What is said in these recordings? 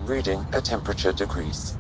Reading a temperature decrease.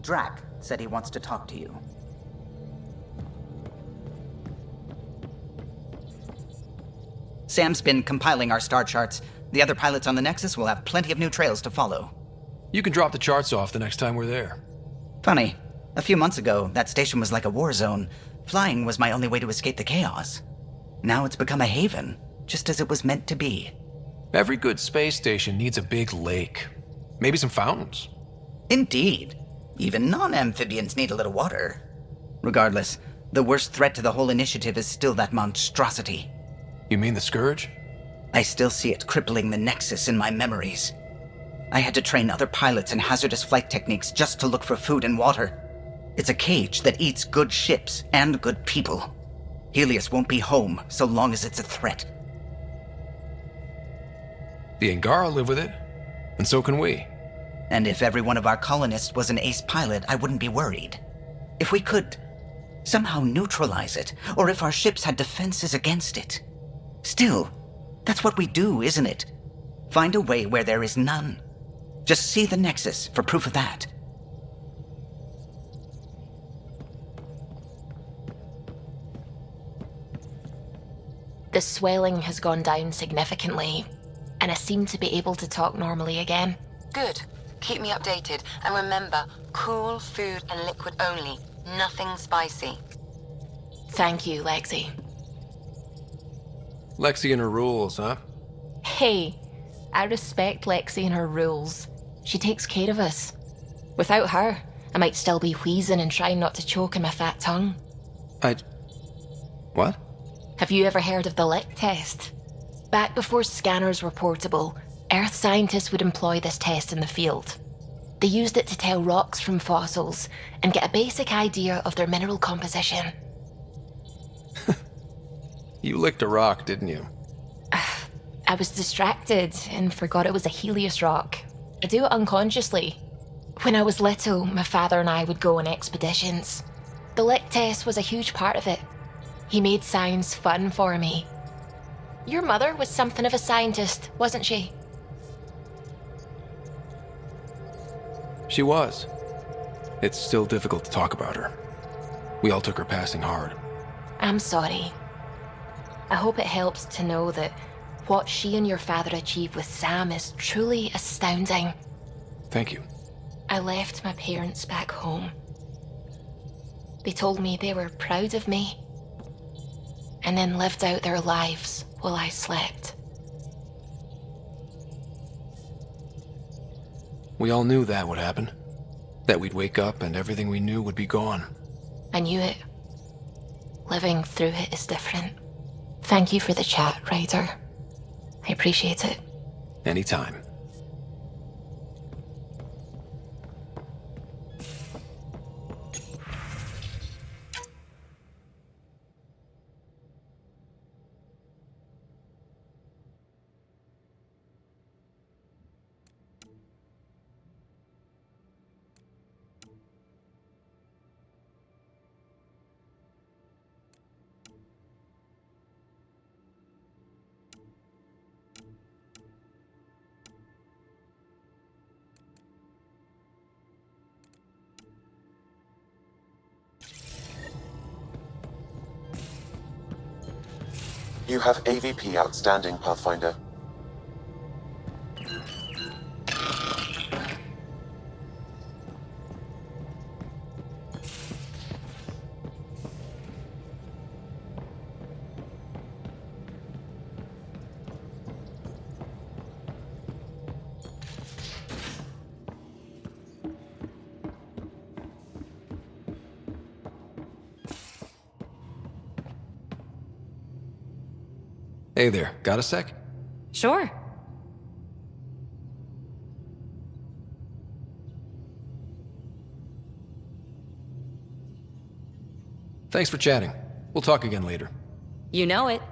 Drac said he wants to talk to you. Sam's been compiling our star charts. The other pilots on the Nexus will have plenty of new trails to follow. You can drop the charts off the next time we're there. Funny, a few months ago, that station was like a war zone. Flying was my only way to escape the chaos. Now it's become a haven, just as it was meant to be. Every good space station needs a big lake. Maybe some fountains. Indeed. Even non-amphibians need a little water. Regardless, the worst threat to the whole initiative is still that monstrosity. You mean the Scourge? I still see it crippling the Nexus in my memories. I had to train other pilots in hazardous flight techniques just to look for food and water. It's a cage that eats good ships and good people. Helios won't be home so long as it's a threat. The Angara live with it, and so can we. And if every one of our colonists was an ace pilot, I wouldn't be worried. If we could somehow neutralize it, or if our ships had defenses against it. Still, that's what we do, isn't it? Find a way where there is none. Just see the Nexus for proof of that. The swelling has gone down significantly, and I seem to be able to talk normally again. Good. Keep me updated, and remember, cool food and liquid only. Nothing spicy. Thank you, Lexi. Lexi and her rules, huh? Hey, I respect Lexi and her rules. She takes care of us. Without her, I might still be wheezing and trying not to choke on my fat tongue. What? Have you ever heard of the lick test? Back before scanners were portable, Earth scientists would employ this test in the field. They used it to tell rocks from fossils and get a basic idea of their mineral composition. You licked a rock, didn't you? I was distracted and forgot it was a Helios rock. I do it unconsciously. When I was little, my father and I would go on expeditions. The lick test was a huge part of it. He made science fun for me. Your mother was something of a scientist, wasn't she? She was. It's still difficult to talk about her. We all took her passing hard. I'm sorry. I hope it helps to know that what she and your father achieved with Sam is truly astounding. Thank you. I left my parents back home. They told me they were proud of me, and then lived out their lives while I slept. We all knew that would happen. That we'd wake up and everything we knew would be gone. I knew it. Living through it is different. Thank you for the chat, Ryder. I appreciate it. Anytime. You have AVP outstanding, Pathfinder. Hey there, got a sec? Sure. Thanks for chatting. We'll talk again later. You know it.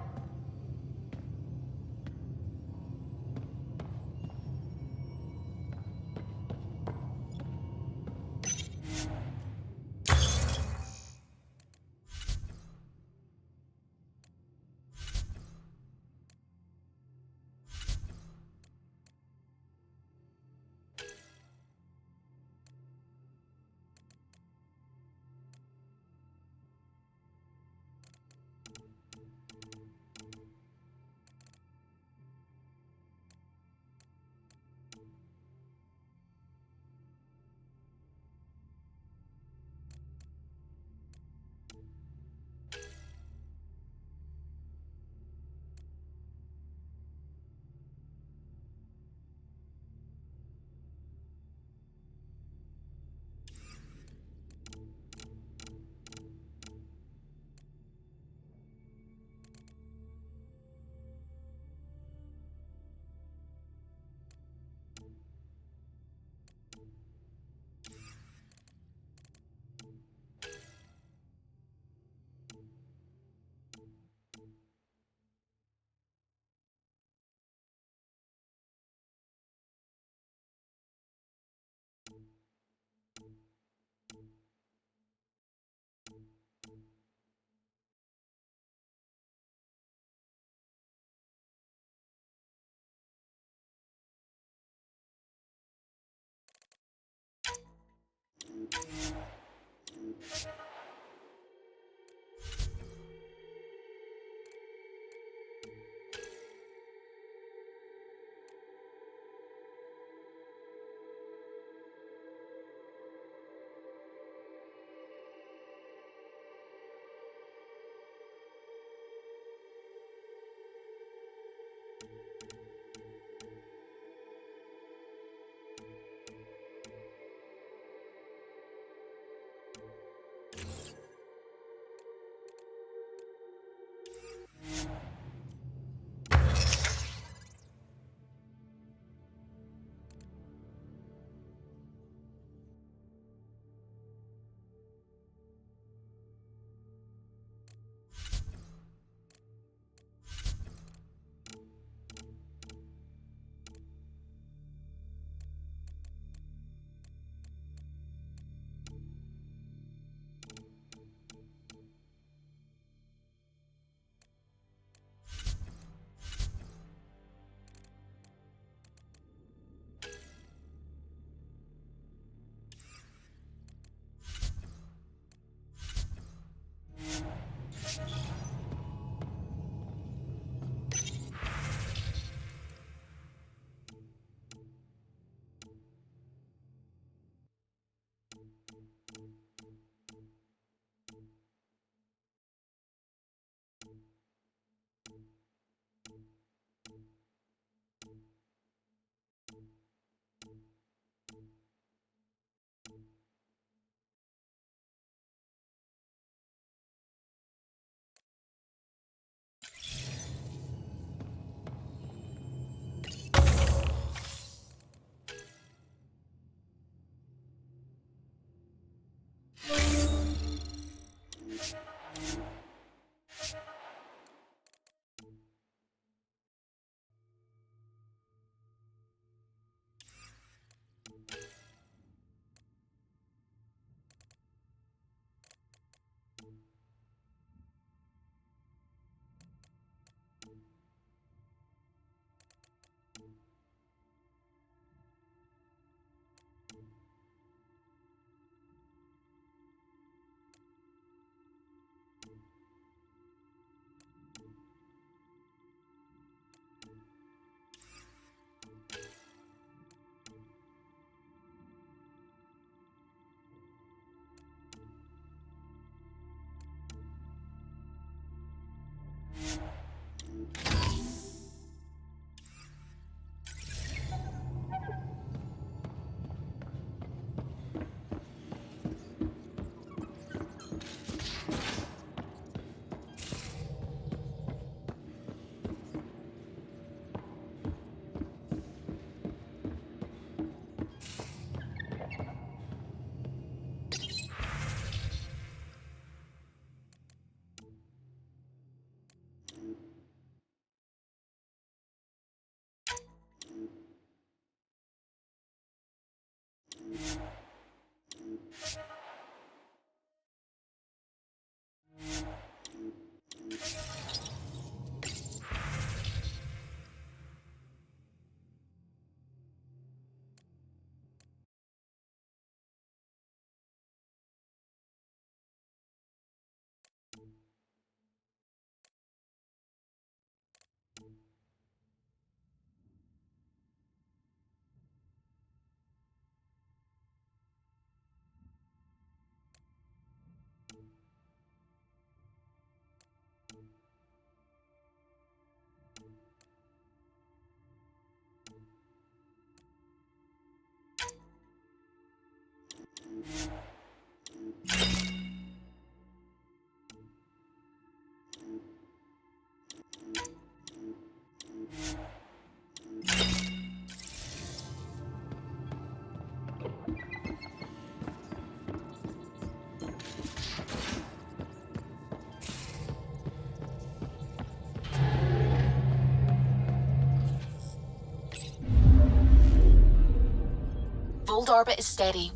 Hold orbit is steady.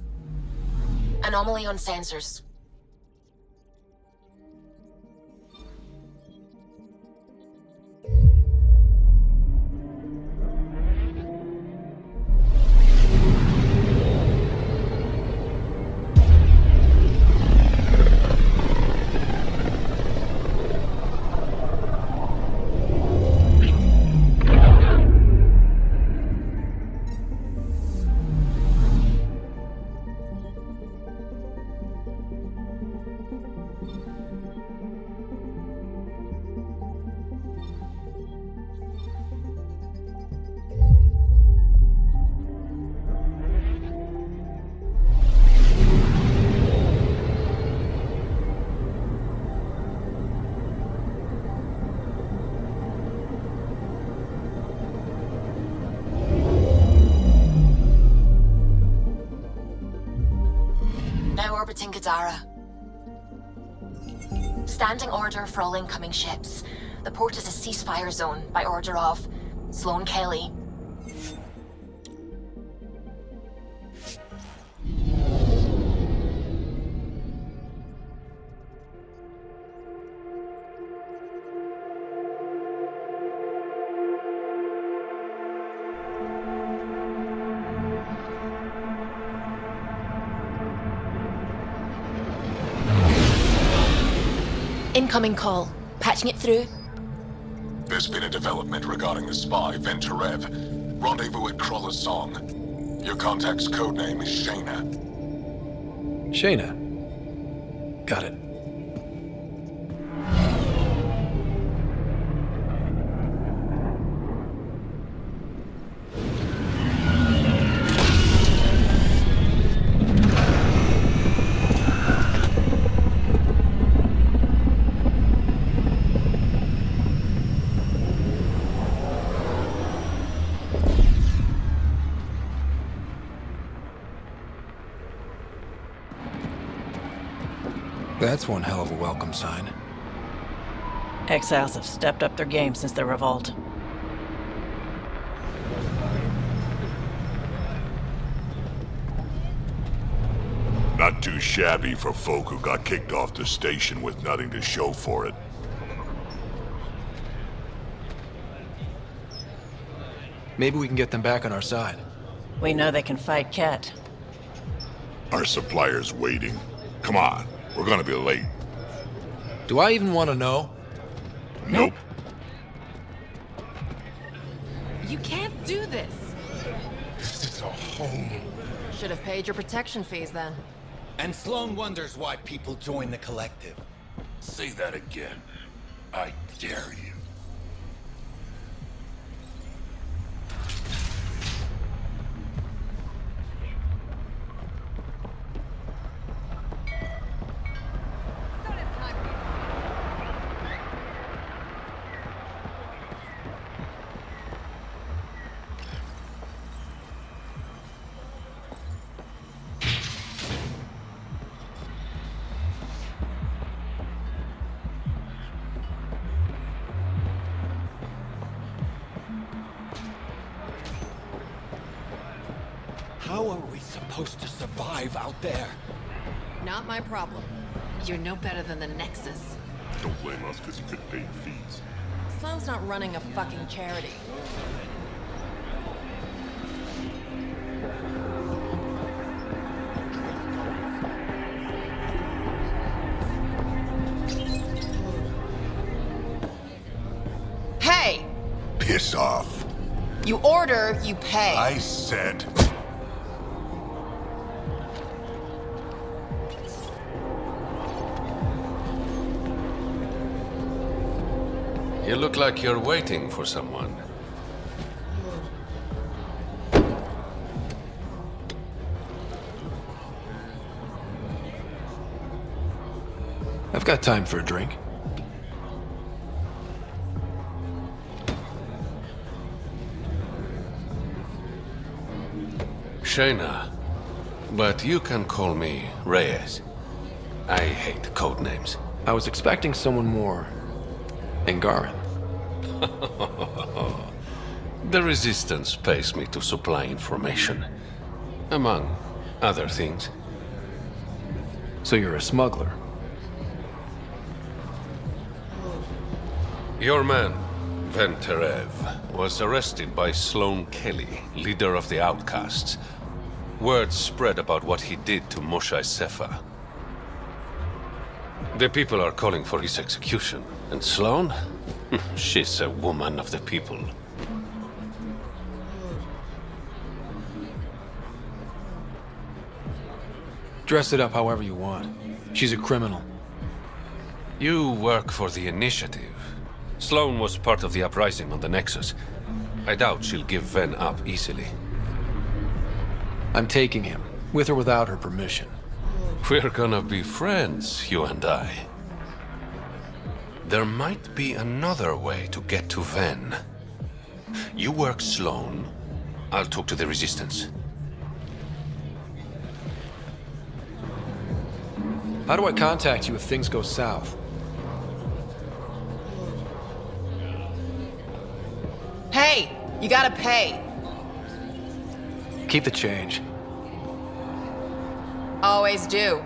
Anomaly on sensors. Now orbiting Gadara. Standing order for all incoming ships. The port is a ceasefire zone by order of Sloane Kelly. Incoming call. Patching it through. There's been a development regarding the spy, Venturev. Rendezvous at Crawler's Song. Your contact's codename is Shayna. Shayna. Got it. That's one hell of a welcome sign. Exiles have stepped up their game since the revolt. Not too shabby for folk who got kicked off the station with nothing to show for it. Maybe we can get them back on our side. We know they can fight Ket. Our supplier's waiting. Come on, we're gonna be late. Do I even want to know? Nope. You can't do this. This is a home. Should have paid your protection fees then. And Sloane wonders why people join the collective. Say that again. I dare you. How are we supposed to survive out there? Not my problem. You're no better than the Nexus. Don't blame us because you couldn't pay your fees. Sloane's not running a fucking charity. Hey! Piss off. You order, you pay. I said. You look like you're waiting for someone. I've got time for a drink. Shayna, but you can call me Reyes. I hate code names. I was expecting someone more Angaran. The Resistance pays me to supply information. Among other things. So you're a smuggler? Your man, Venterev, was arrested by Sloane Kelly, leader of the Outcasts. Word spread about what he did to Moshe Sefa. The people are calling for his execution. And Sloane? She's a woman of the people. Dress it up however you want. She's a criminal. You work for the Initiative. Sloane was part of the uprising on the Nexus. I doubt she'll give Ven up easily. I'm taking him, with or without her permission. We're gonna be friends, you and I. There might be another way to get to Ven. You work Sloane. I'll talk to the Resistance. How do I contact you if things go south? Hey, you gotta pay. Keep the change. Always do.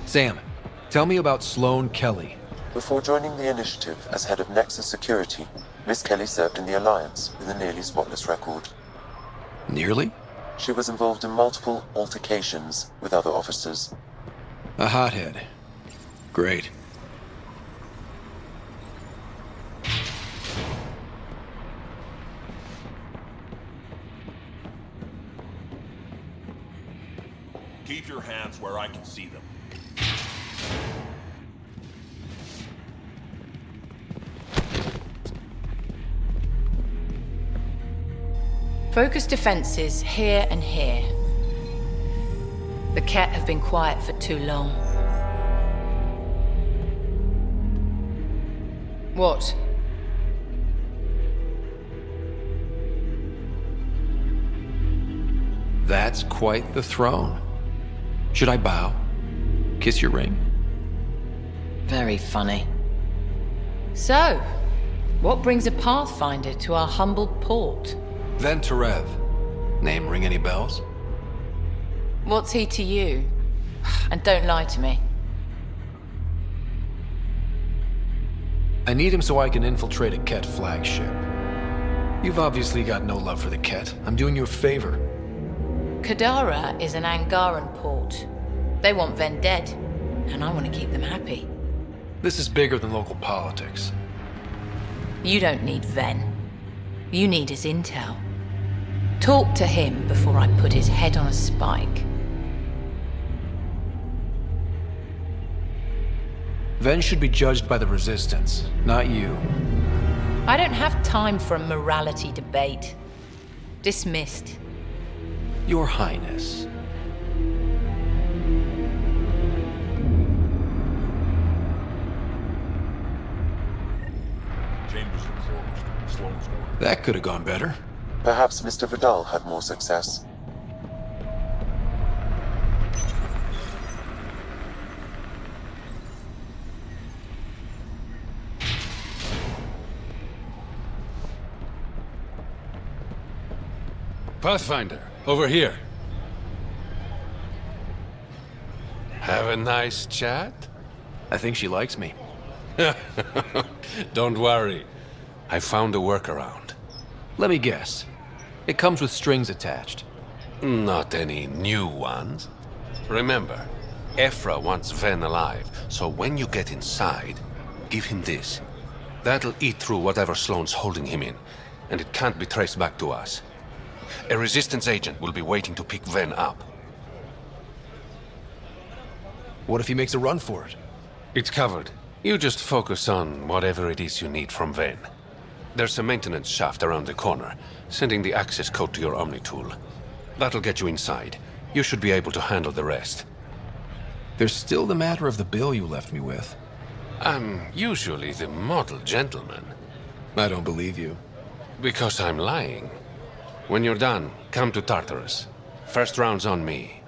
Sam, tell me about Sloane Kelly. Before joining the Initiative as head of Nexus Security, Miss Kelly served in the Alliance with a nearly spotless record. Nearly? She was involved in multiple altercations with other officers. A hothead. Great. Keep your hands where I can see them. Focus defenses here and here. The Ket have been quiet for too long. What? That's quite the throne. Should I bow? Kiss your ring? Very funny. So, what brings a Pathfinder to our humble port? Venterev. Name ring any bells? What's he to you? And don't lie to me. I need him so I can infiltrate a Ket flagship. You've obviously got no love for the Ket. I'm doing you a favor. Kadara is an Angaran port. They want Ven dead, and I want to keep them happy. This is bigger than local politics. You don't need Ven. You need his intel. Talk to him before I put his head on a spike. Ven should be judged by the Resistance, not you. I don't have time for a morality debate. Dismissed. Your Highness. Chambers are closed. Sloane's order. That could have gone better. Perhaps Mr. Vidal had more success. Pathfinder, over here. Have a nice chat? I think she likes me. Don't worry. I found a workaround. Let me guess. It comes with strings attached. Not any new ones. Remember, Ephra wants Ven alive, so when you get inside, give him this. That'll eat through whatever Sloane's holding him in, and it can't be traced back to us. A Resistance agent will be waiting to pick Ven up. What if he makes a run for it? It's covered. You just focus on whatever it is you need from Ven. There's a maintenance shaft around the corner, sending the access code to your Omni tool. That'll get you inside. You should be able to handle the rest. There's still the matter of the bill you left me with. I'm usually the model gentleman. I don't believe you. Because I'm lying. When you're done, come to Tartarus. First round's on me.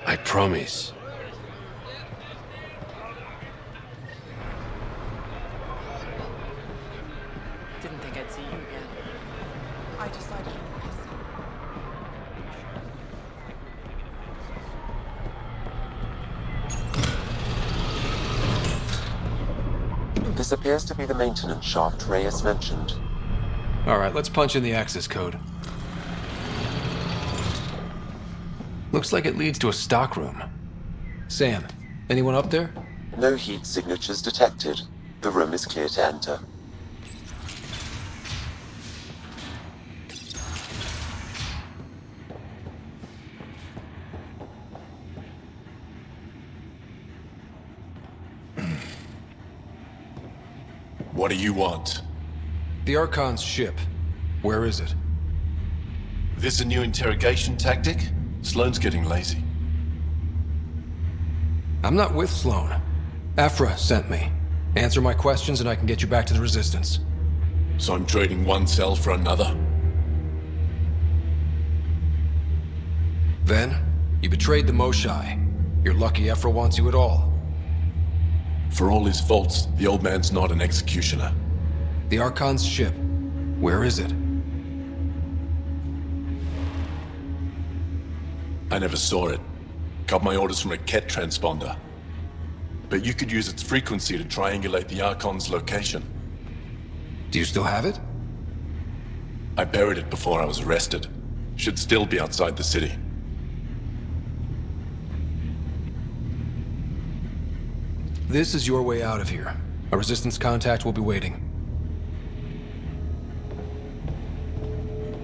I promise. Didn't think I'd see you again. I decided This appears to be the maintenance shaft Reyes mentioned. Alright, let's punch in the access code. Looks like it leads to a stockroom. Sam, anyone up there? No heat signatures detected. The room is clear to enter. What do you want? The Archon's ship. Where is it? This a new interrogation tactic? Sloane's getting lazy. I'm not with Sloane. Aphra sent me. Answer my questions and I can get you back to the Resistance. So I'm trading one cell for another? Then, you betrayed the Moshae. You're lucky Aphra wants you at all. For all his faults, the old man's not an executioner. The Archon's ship. Where is it? I never saw it. Got my orders from a Ket transponder. But you could use its frequency to triangulate the Archon's location. Do you still have it? I buried it before I was arrested. Should still be outside the city. This is your way out of here. A Resistance contact will be waiting.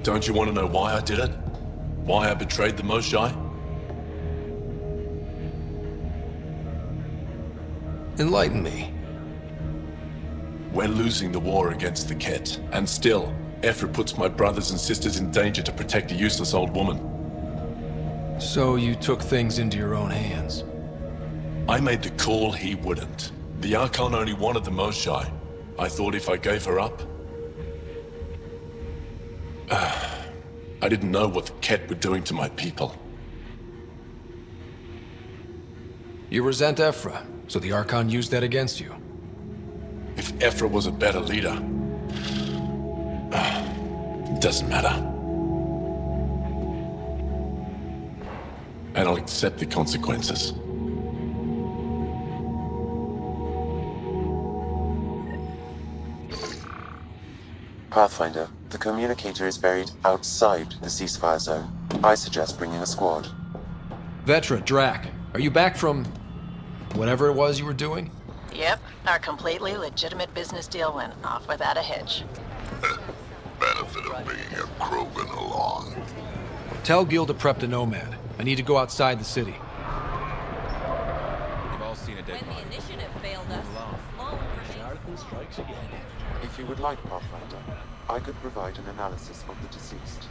Don't you want to know why I did it? Why I betrayed the Moshae? Enlighten me. We're losing the war against the Ket, and still, Ephra puts my brothers and sisters in danger to protect a useless old woman. So you took things into your own hands. I made the call he wouldn't. The Archon only wanted the Moshae. I thought if I gave her up... I didn't know what the Ket were doing to my people. You resent Ephra, so the Archon used that against you. If Ephra was a better leader... it doesn't matter. And I'll accept the consequences. Pathfinder, the communicator is buried outside the ceasefire zone. I suggest bringing a squad. Vetra, Drac, are you back from... whatever it was you were doing? Yep, our completely legitimate business deal went off without a hitch. Benefit of being a Krogan along. Tell Gil to prep the Nomad. I need to go outside the city. We've all seen a dead body. When the initiative failed us, Jonathan strikes again. If you would like, Pathfinder, I could provide an analysis of the deceased.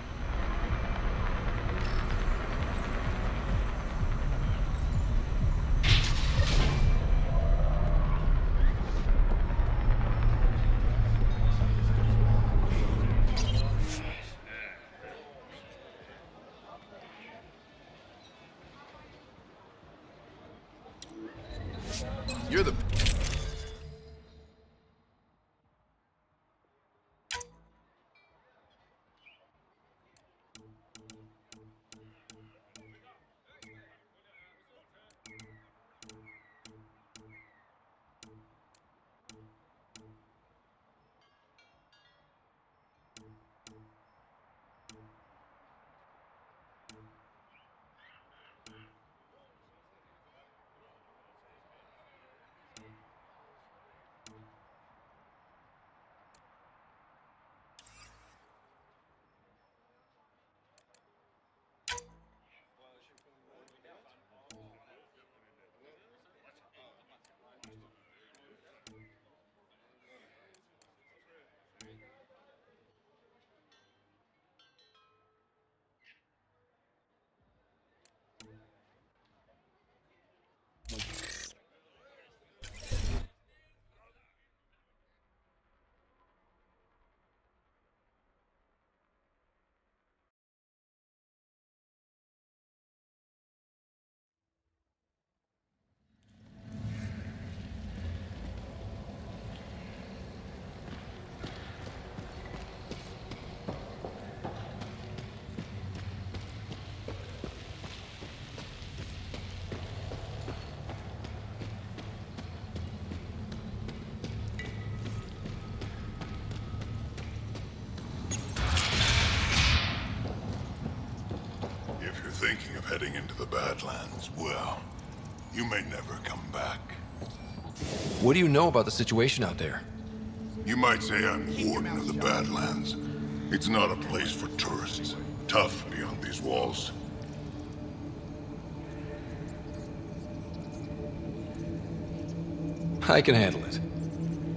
You're the... Badlands, well, you may never come back. What do you know about the situation out there? You might say I'm warden of the Badlands. It's not a place for tourists. Tough beyond these walls. I can handle it.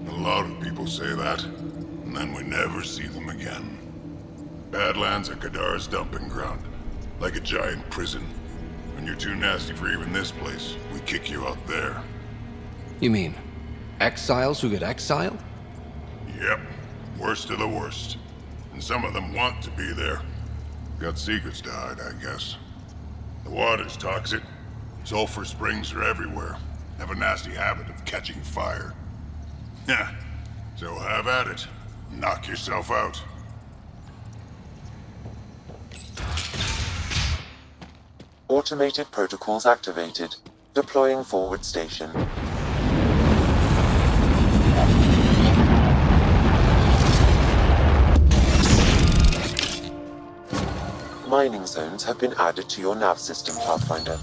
A lot of people say that, and then we never see them again. Badlands are Kadar's dumping ground, like a giant prison. When you're too nasty for even this place, we kick you out there. You mean exiles who get exiled? Yep, worst of the worst. And some of them want to be there. Got secrets to hide, I guess. The water's toxic. Sulfur springs are everywhere. Have a nasty habit of catching fire. Yeah, so have at it. Knock yourself out. Automated protocols activated. Deploying forward station. Mining zones have been added to your nav system, Pathfinder.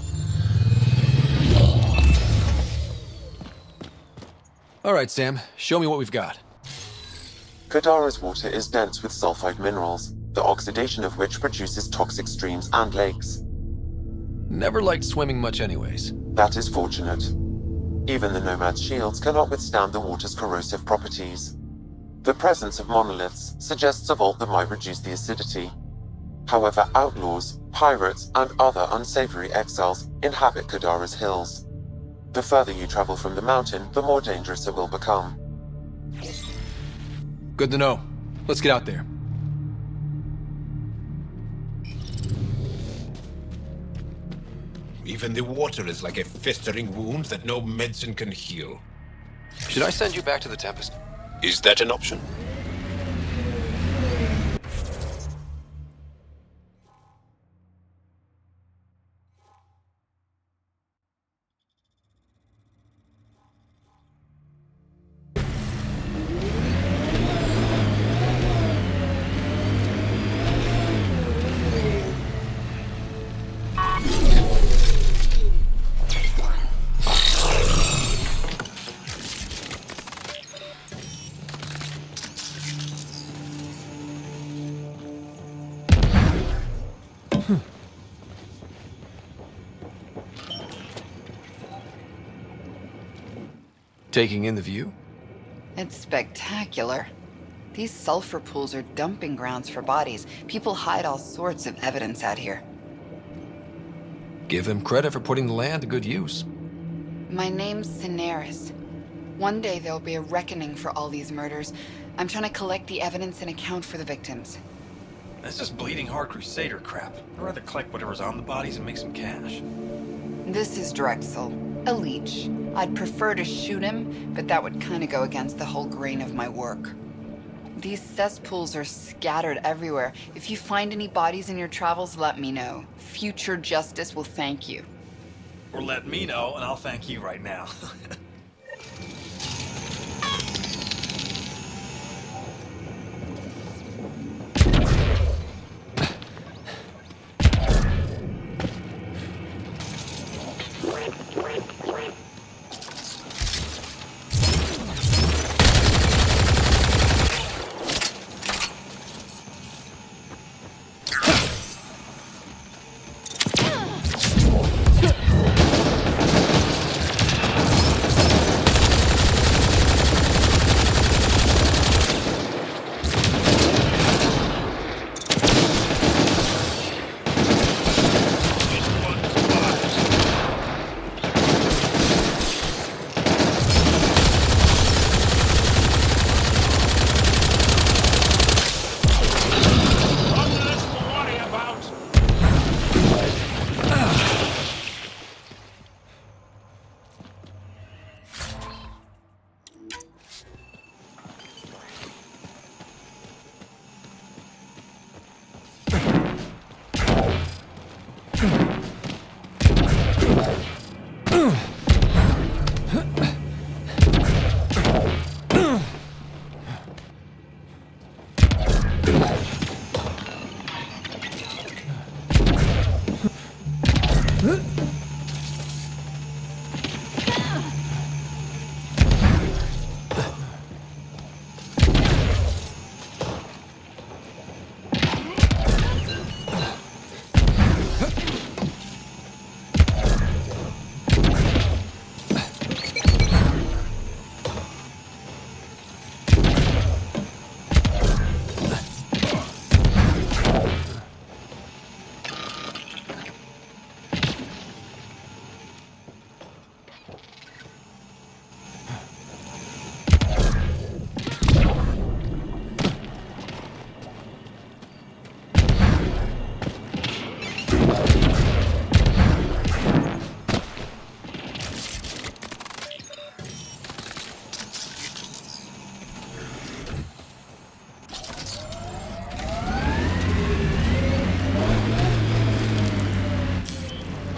Alright, Sam. Show me what we've got. Kadara's water is dense with sulfide minerals, the oxidation of which produces toxic streams and lakes. Never liked swimming much anyways. That is fortunate. Even the Nomad's shields cannot withstand the water's corrosive properties. The presence of monoliths suggests a vault that might reduce the acidity. However, outlaws, pirates, and other unsavory exiles inhabit Kadara's hills. The further you travel from the mountain, the more dangerous it will become. Good to know. Let's get out there. Even the water is like a festering wound that no medicine can heal. Should I send you back to the Tempest? Is that an option? Taking in the view? It's spectacular. These sulfur pools are dumping grounds for bodies. People hide all sorts of evidence out here. Give them credit for putting the land to good use. My name's Cineris. One day there'll be a reckoning for all these murders. I'm trying to collect the evidence and account for the victims. That's just bleeding heart crusader crap. I'd rather collect whatever's on the bodies and make some cash. This is Drexel, a leech. I'd prefer to shoot him, but that would kind of go against the whole grain of my work. These cesspools are scattered everywhere. If you find any bodies in your travels, let me know. Future justice will thank you. Or let me know, and I'll thank you right now.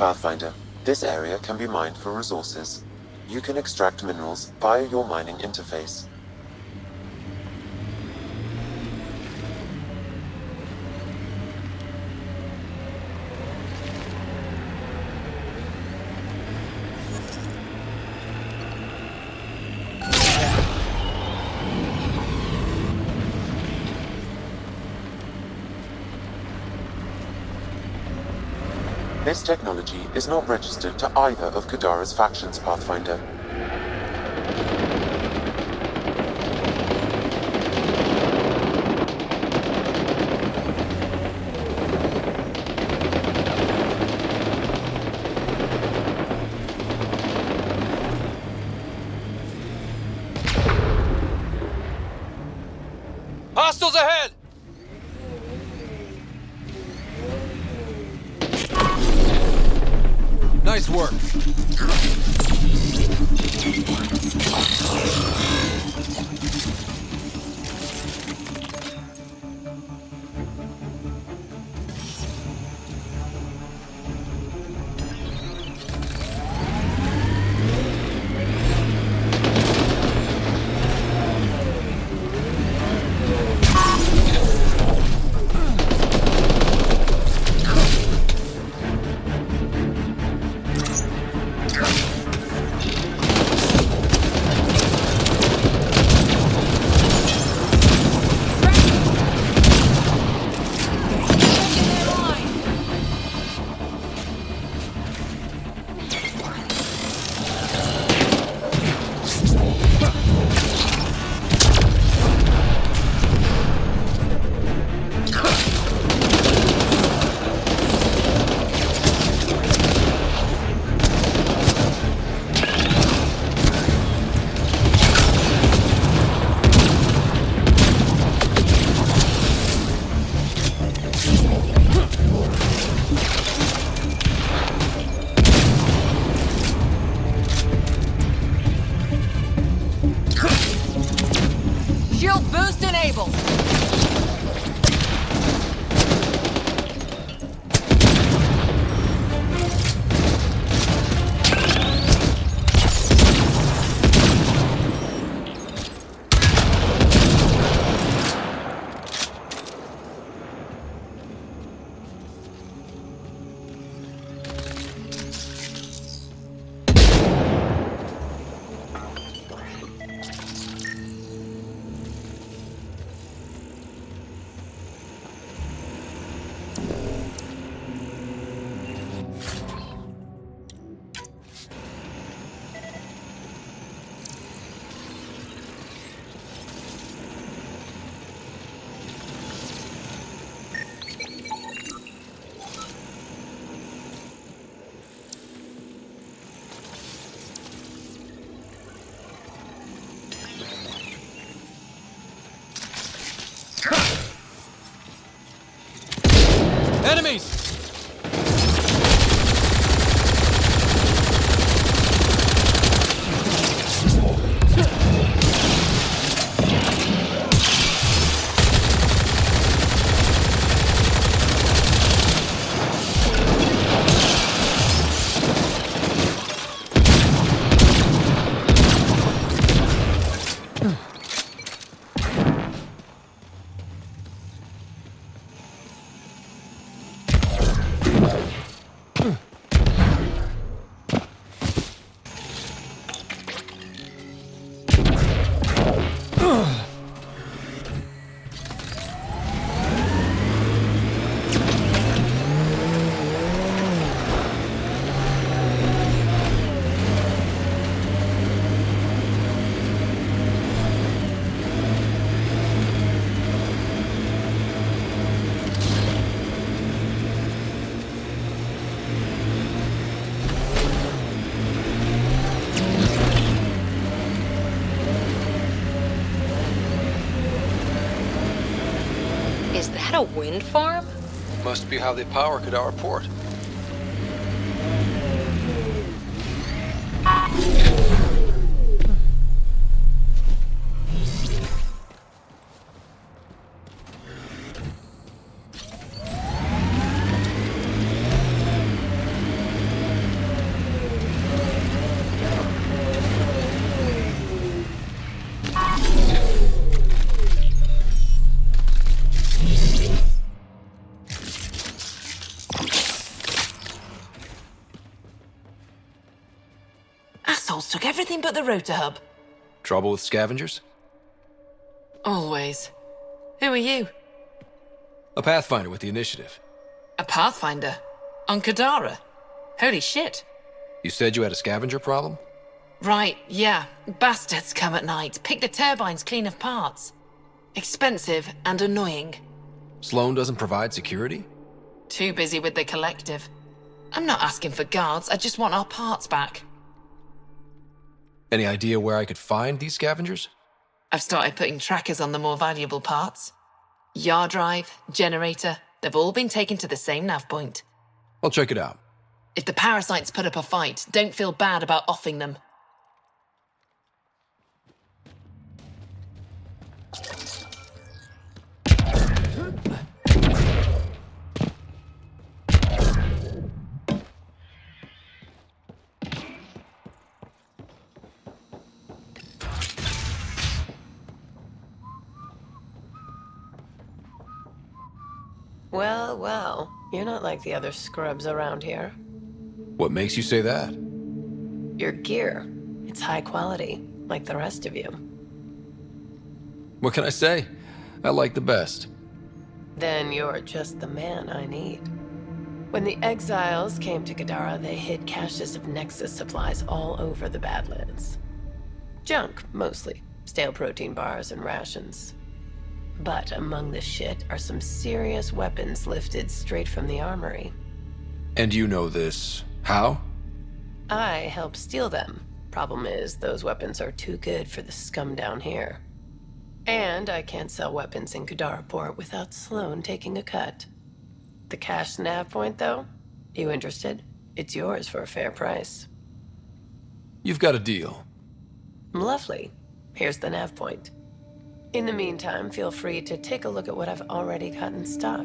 Pathfinder, this area can be mined for resources. You can extract minerals via your mining interface. This technology is not registered to either of Kadara's factions, Pathfinder. Hostiles ahead! Nice work. Shield boost enabled! Enemies! Is that a wind farm? Must be how they power Kadar Port. took everything but the rotor hub. Trouble with scavengers? Always. Who are you? A Pathfinder with the initiative. A Pathfinder? On Kadara? Holy shit. You said you had a scavenger problem? Right, yeah. Bastards come at night, pick the turbines clean of parts. Expensive and annoying. Sloan doesn't provide security? Too busy with the collective. I'm not asking for guards, I just want our parts back. Any idea where I could find these scavengers? I've started putting trackers on the more valuable parts. Yard drive, generator, they've all been taken to the same nav point. I'll check it out. If the parasites put up a fight, don't feel bad about offing them. Well, well. You're not like the other scrubs around here. What makes you say that? Your gear. It's high quality, like the rest of you. What can I say? I like the best. Then you're just the man I need. When the exiles came to Kadara, they hid caches of Nexus supplies all over the Badlands. Junk, mostly. Stale protein bars and rations. But among the shit are some serious weapons lifted straight from the armory. And you know this. How? I helped steal them. Problem is, those weapons are too good for the scum down here. And I can't sell weapons in Kadara Port without Sloan taking a cut. The cash nav point, though? You interested? It's yours for a fair price. You've got a deal. Lovely. Here's the nav point. In the meantime, feel free to take a look at what I've already got in stock.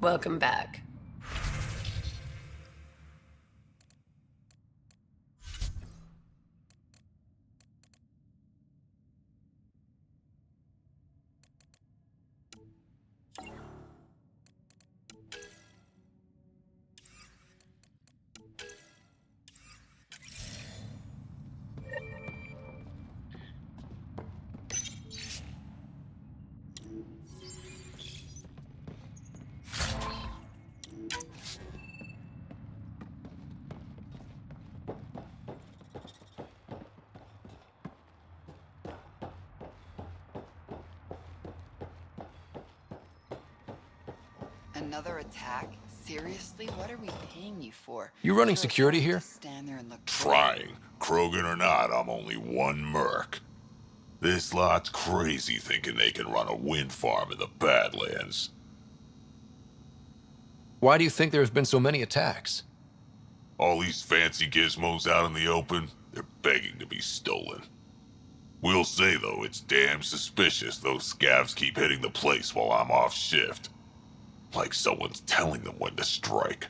Welcome back. Another attack? Seriously, what are we paying you for? You running Sure, security it's here? hard to stand there and look Trying. Krogan or not, I'm only one merc. This lot's crazy thinking they can run a wind farm in the Badlands. Why do you think there have been so many attacks? All these fancy gizmos out in the open, they're begging to be stolen. We'll say, though, it's damn suspicious those scavs keep hitting the place while I'm off shift. Like someone's telling them when to strike.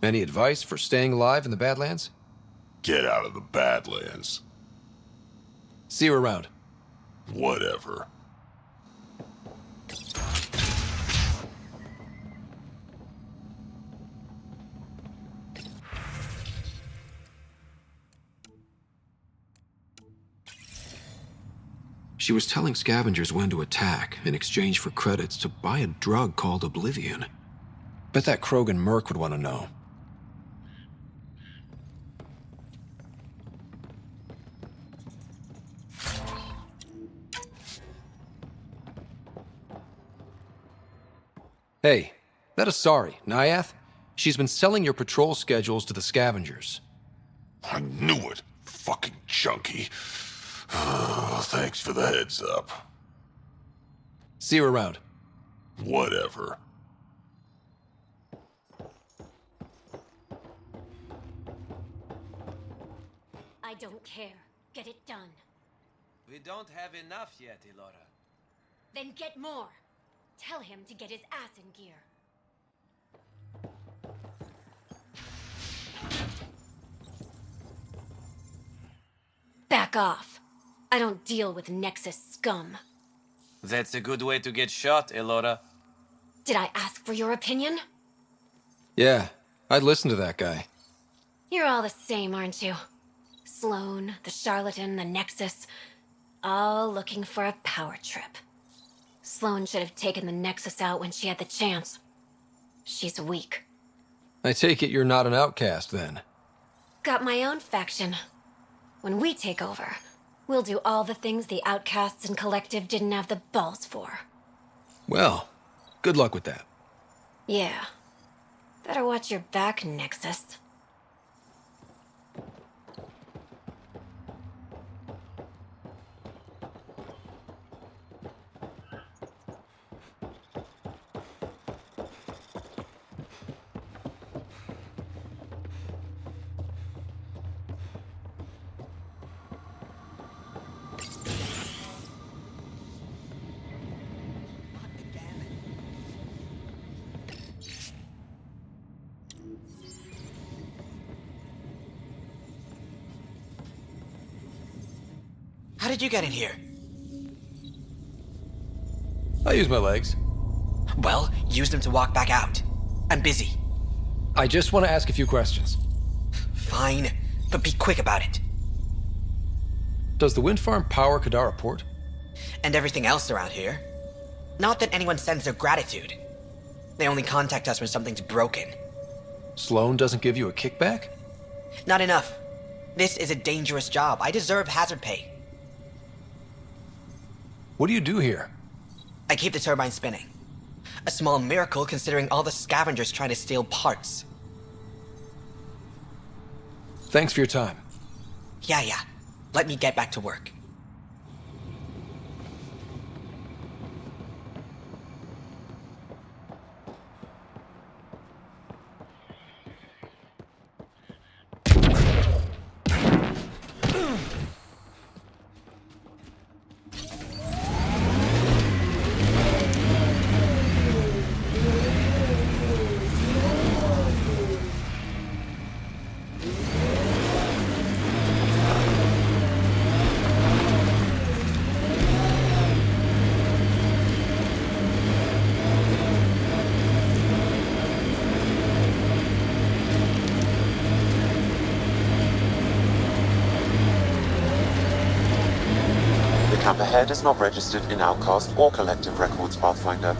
Any advice for staying alive in the Badlands? Get out of the Badlands. See you around. Whatever. She was telling scavengers when to attack in exchange for credits to buy a drug called Oblivion. Bet that Krogan merc would want to know. Hey, that Asari, Nyath? She's been selling your patrol schedules to the scavengers. I knew it. Fucking junkie. Thanks for the heads up. See you around. Whatever. I don't care. Get it done. We don't have enough yet, Elora. Then get more. Tell him to get his ass in gear. Back off. I don't deal with Nexus scum. That's a good way to get shot, Elora. Did I ask for your opinion? Yeah, I'd listen to that guy. You're all the same, aren't you? Sloane, the charlatan, the Nexus, all looking for a power trip. Sloane should have taken the Nexus out when she had the chance. She's weak. I take it you're not an outcast, then. Got my own faction. When we take over, we'll do all the things the outcasts and collective didn't have the balls for. Well, good luck with that. Yeah. Better watch your back, Nexus. How did you get in here? I use my legs. Well, use them to walk back out. I'm busy. I just want to ask a few questions. Fine, but be quick about it. Does the wind farm power Kadara Port? And everything else around here. Not that anyone sends their gratitude. They only contact us when something's broken. Sloane doesn't give you a kickback? Not enough. This is a dangerous job. I deserve hazard pay. What do you do here? I keep the turbine spinning. A small miracle considering all the scavengers trying to steal parts. Thanks for your time. Yeah. Let me get back to work. The camp ahead is not registered in Outcast or Collective Records, Pathfinder.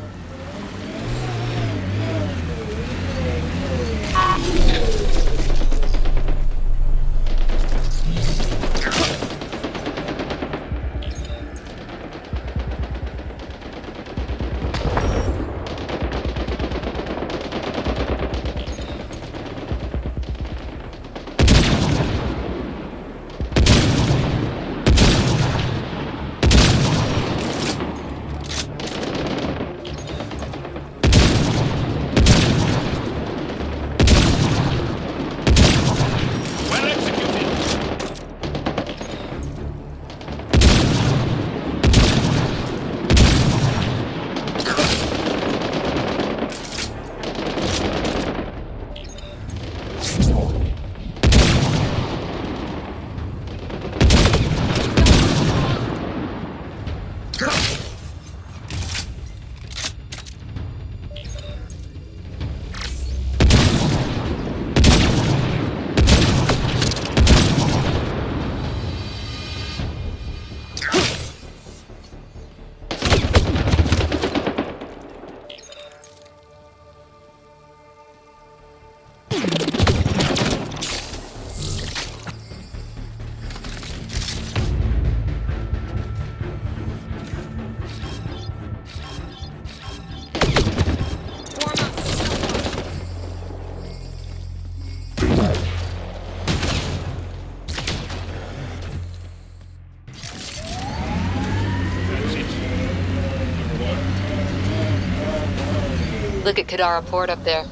Look at Kadara Port up there.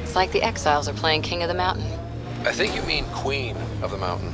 It's like the exiles are playing King of the Mountain. I think you mean Queen of the Mountain.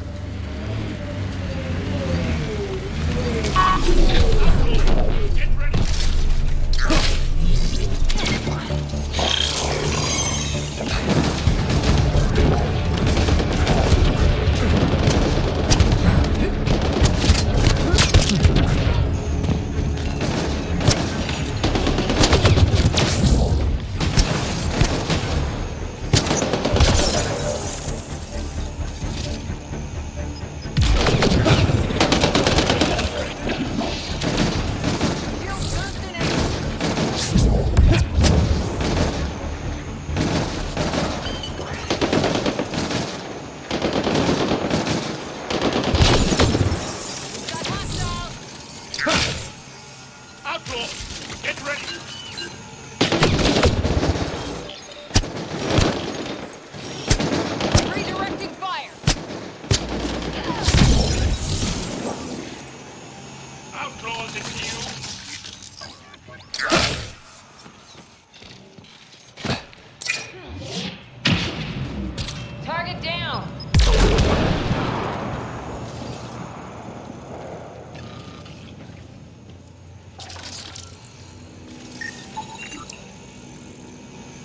Target down!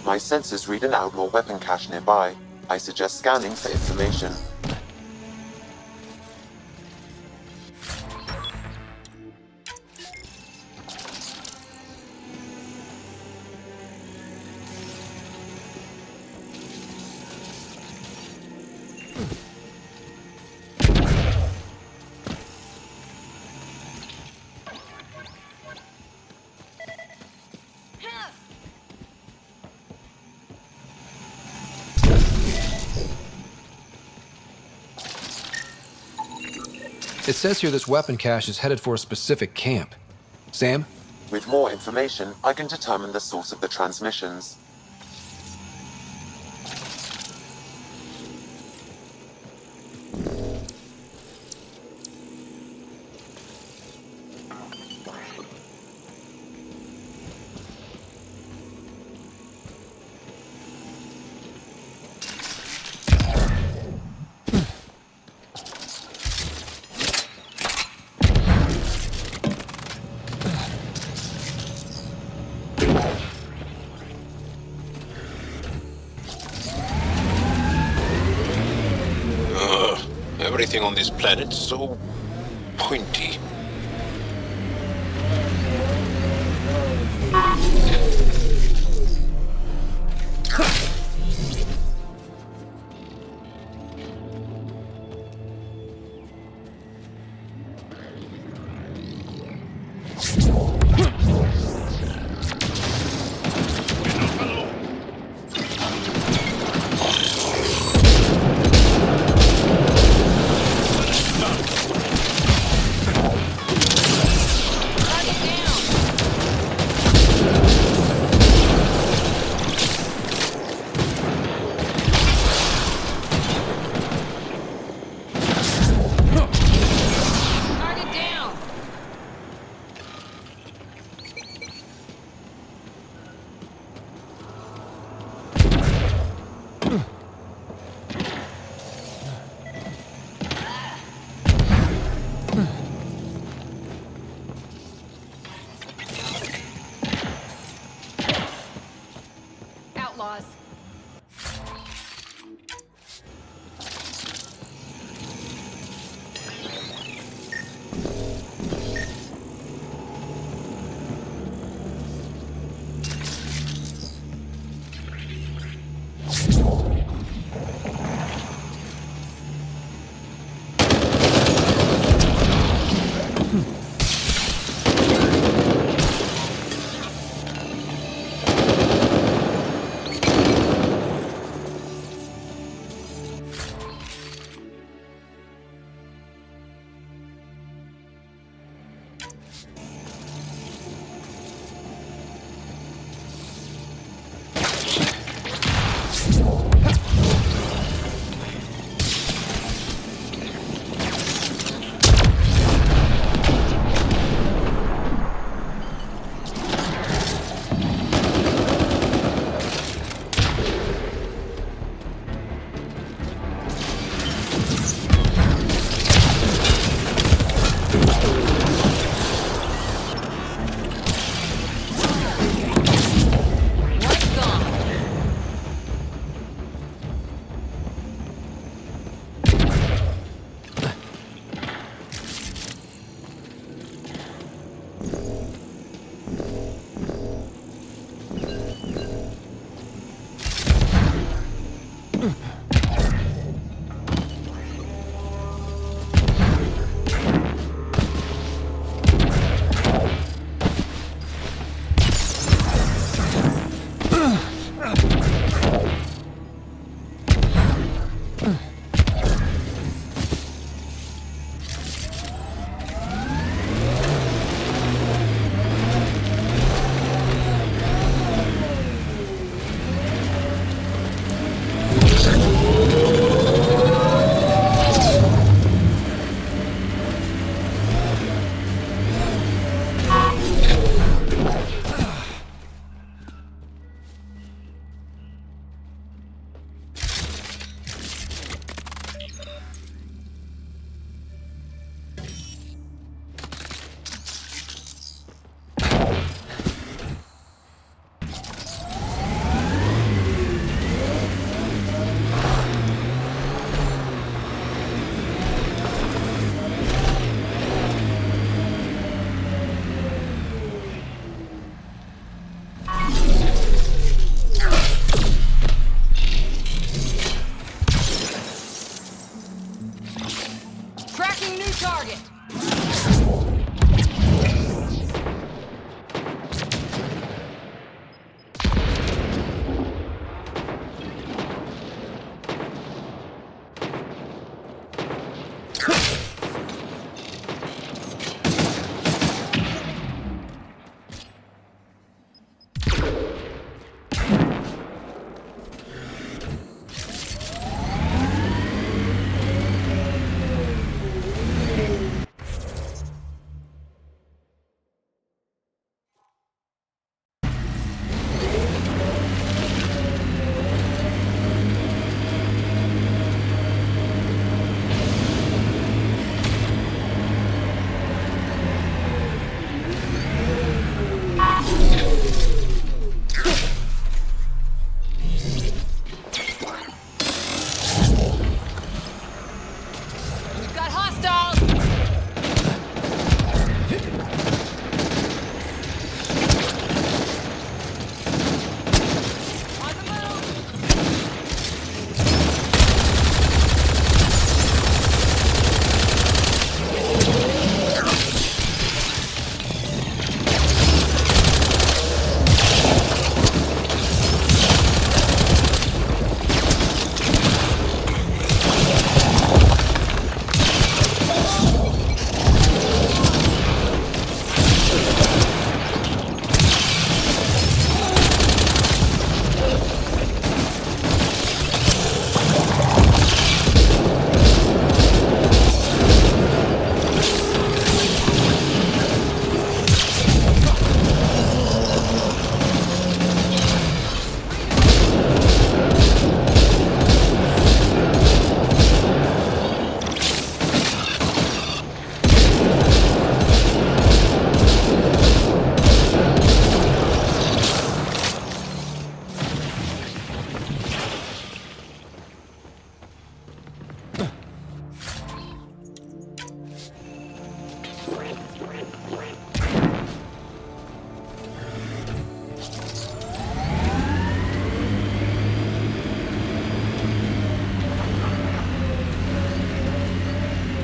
My sensors read an outlaw weapon cache nearby. I suggest scanning for information. It says here this weapon cache is headed for a specific camp. Sam? With more information, I can determine the source of the transmissions. Everything on this planet's so pointy.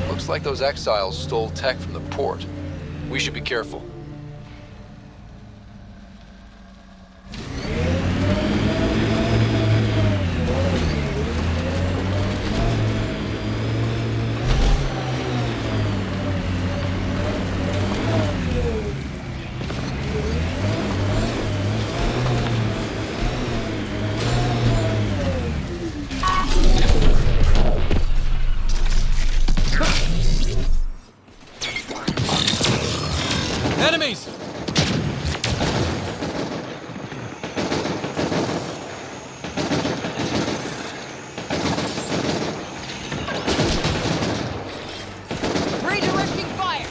Looks like those exiles stole tech from the port. We should be careful. Enemies! Redirecting fire!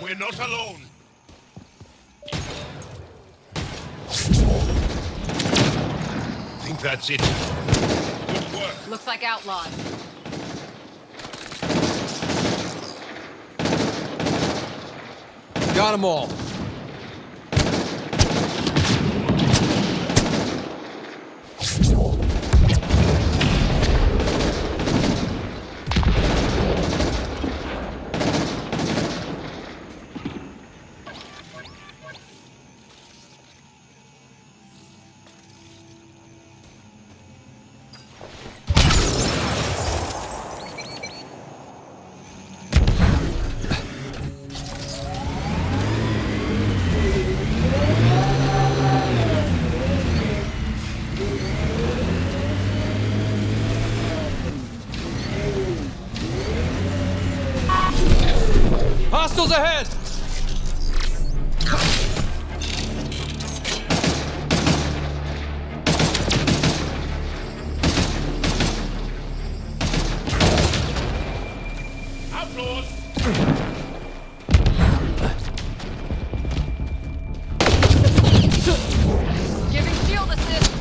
We're not alone. Think that's it. Good work. Looks like outlaws. Got them all. Hostiles ahead! Giving shield assist!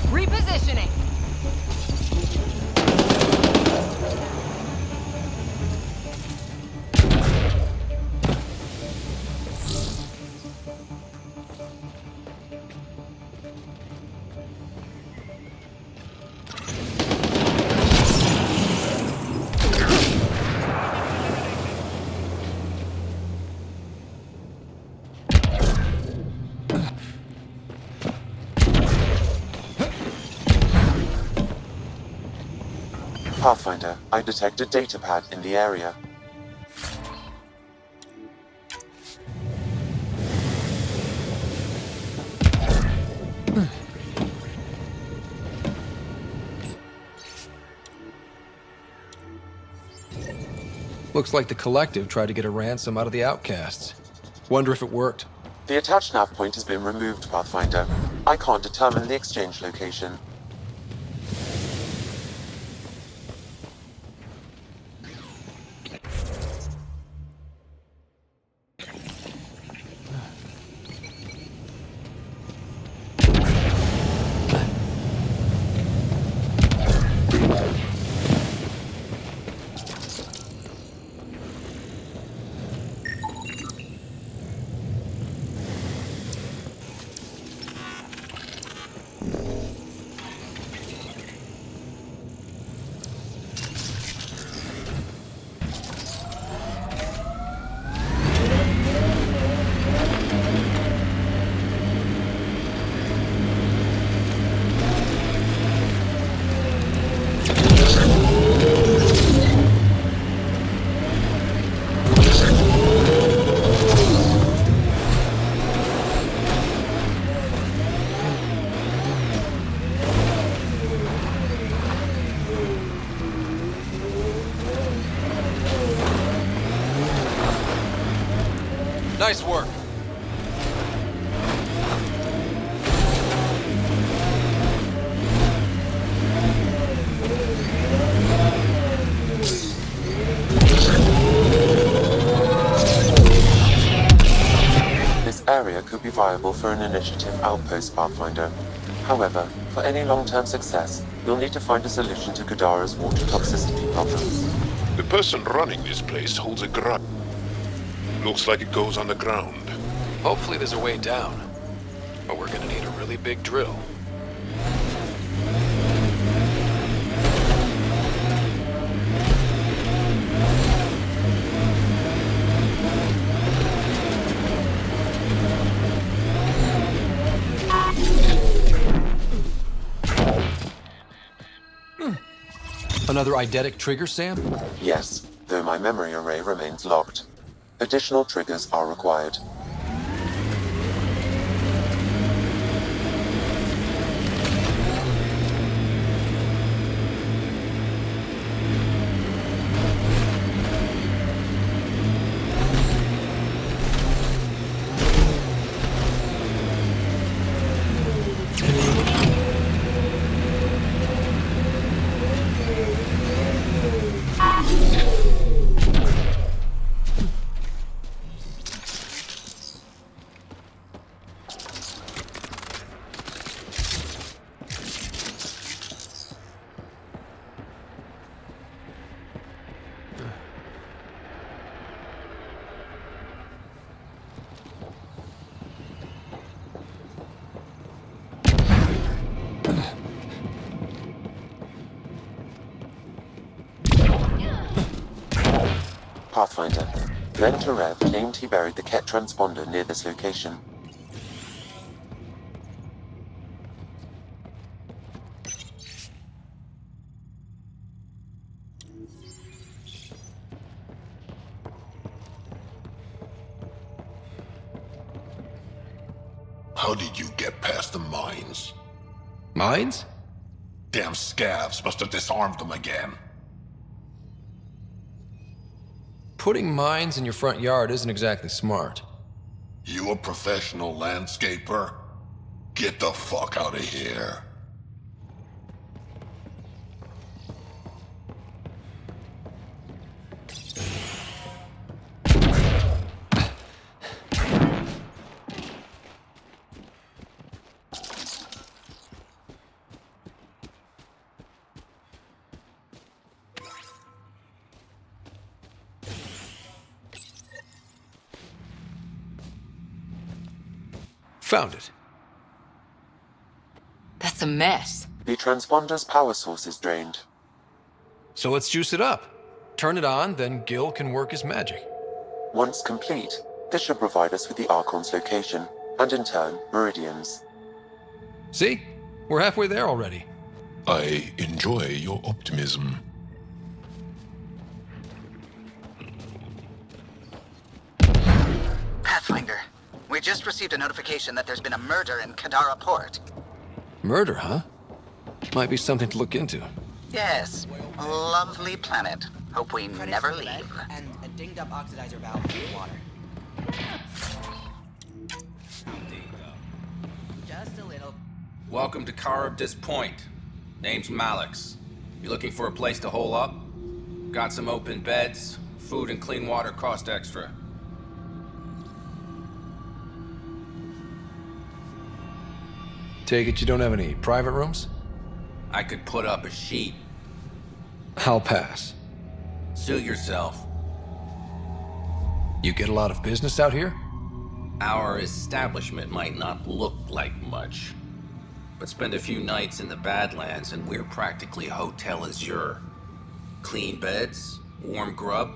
Repositioning! Pathfinder, I detect a data pad in the area. Looks like the Collective tried to get a ransom out of the outcasts. Wonder if it worked. The attached nav point has been removed, Pathfinder. I can't determine the exchange location. Nice work. This area could be viable for an initiative outpost, Pathfinder. However, for any long-term success, you'll need to find a solution to Kadara's water toxicity problems. The person running this place holds a grudge. Looks like it goes underground. Hopefully there's a way down. But we're gonna need a really big drill. Another eidetic trigger, Sam? Yes, though my memory array remains locked. Additional triggers are required. Pathfinder, Venturev claimed he buried the Ket transponder near this location. How did you get past the mines? Mines? Damn scavs must have disarmed them again. Putting mines in your front yard isn't exactly smart. You a professional landscaper? Get the fuck out of here. Found it. That's a mess. The transponder's power source is drained. So let's juice it up. Turn it on, then Gil can work his magic. Once complete, this should provide us with the Archon's location, and in turn, Meridian's. See? We're halfway there already. I enjoy your optimism. Pathfinder, we just received a notification that there's been a murder in Kadara Port. Murder, huh? Might be something to look into. Yes, lovely planet. Hope we never leave. And a dinged up oxidizer valve for the water. Just a little. Welcome to Caribdis Point. Name's Malix. You looking for a place to hole up? Got some open beds. Food and clean water cost extra. Take it you don't have any private rooms? I could put up a sheet. I'll pass. Suit yourself. You get a lot of business out here? Our establishment might not look like much, but spend a few nights in the Badlands and we're practically Hotel Azure. Clean beds, warm grub,